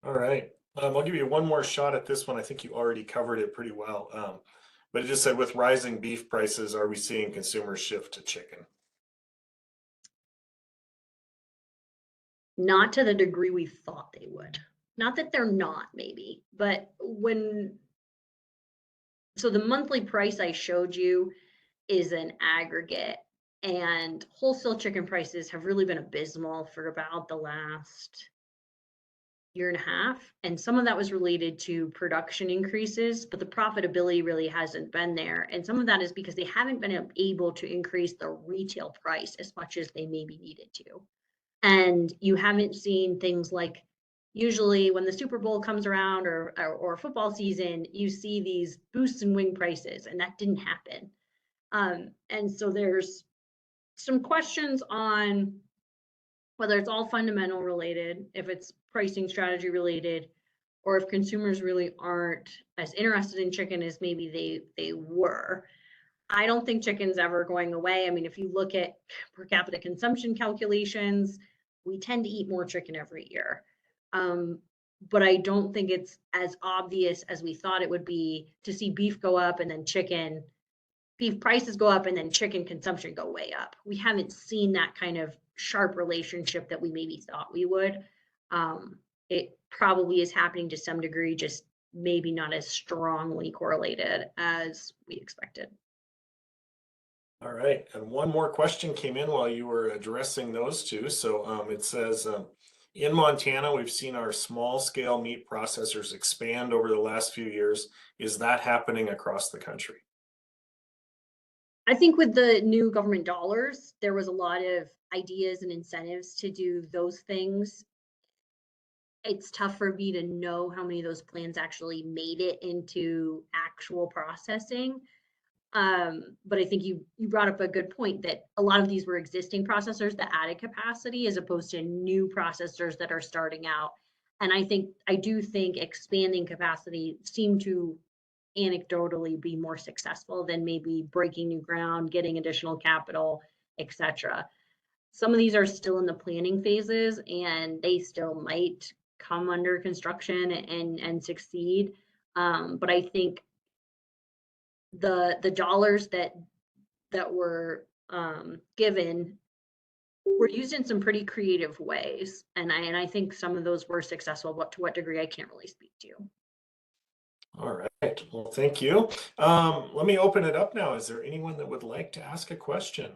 All right. I'll give you one more shot at this one. I think you already covered it pretty well. But it just said, with rising beef prices, are we seeing consumers shift to chicken? Not to the degree we thought they would. Not that they're not, maybe, but so the monthly price I showed you is an aggregate, and wholesale chicken prices have really been abysmal for about the last year and a half. And some of that was related to production increases, but the profitability really hasn't been there. And some of that is because they haven't been able to increase the retail price as much as they maybe needed to. And you haven't seen things like, usually when the Super Bowl comes around or football season, you see these boosts in wing prices, and that didn't happen. And so there's some questions on whether it's all fundamental related, if it's pricing strategy related, or if consumers really aren't as interested in chicken as maybe they were. I don't think chicken's ever going away. I mean, if you look at per capita consumption calculations, we tend to eat more chicken every year. But I don't think it's as obvious as we thought it would be to see beef go up and then beef prices go up and then chicken consumption go way up. We haven't seen that kind of sharp relationship that we maybe thought we would. It probably is happening to some degree, just maybe not as strongly correlated as we expected. All right, and one more question came in while you were addressing those two. So it says, in Montana, we've seen our small scale meat processors expand over the last few years. Is that happening across the country? I think with the new government dollars, there was a lot of ideas and incentives to do those things. It's tough for me to know how many of those plans actually made it into actual processing. But I think you brought up a good point that a lot of these were existing processors that added capacity as opposed to new processors that are starting out. And I do think expanding capacity seemed to anecdotally be more successful than maybe breaking new ground, getting additional capital, etc. Some of these are still in the planning phases and they still might come under construction and succeed. But I think the dollars that were given were used in some pretty creative ways, and I think some of those were successful. But to what degree, I can't really speak to. All right. Well, thank you. Let me open it up now. Is there anyone that would like to ask a question?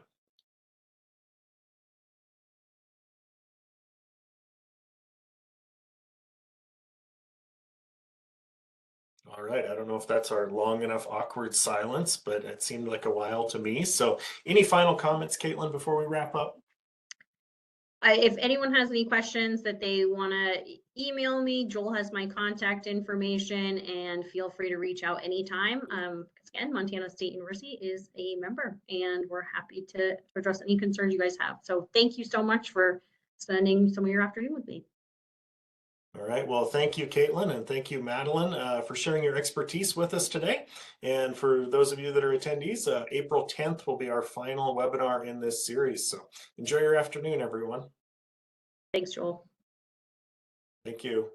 All right. I don't know if that's our long enough awkward silence, but it seemed like a while to me. So any final comments, Caitlin, before we wrap up? If anyone has any questions that they want to email me, Joel has my contact information, and feel free to reach out anytime. Because again, Montana State University is a member, and we're happy to address any concerns you guys have. So thank you so much for spending some of your afternoon with me. All right. Well, thank you, Caitlin, and thank you, Madeline, for sharing your expertise with us today. And for those of you that are attendees, April 10th will be our final webinar in this series. So enjoy your afternoon, everyone. Thanks, Joel. Thank you.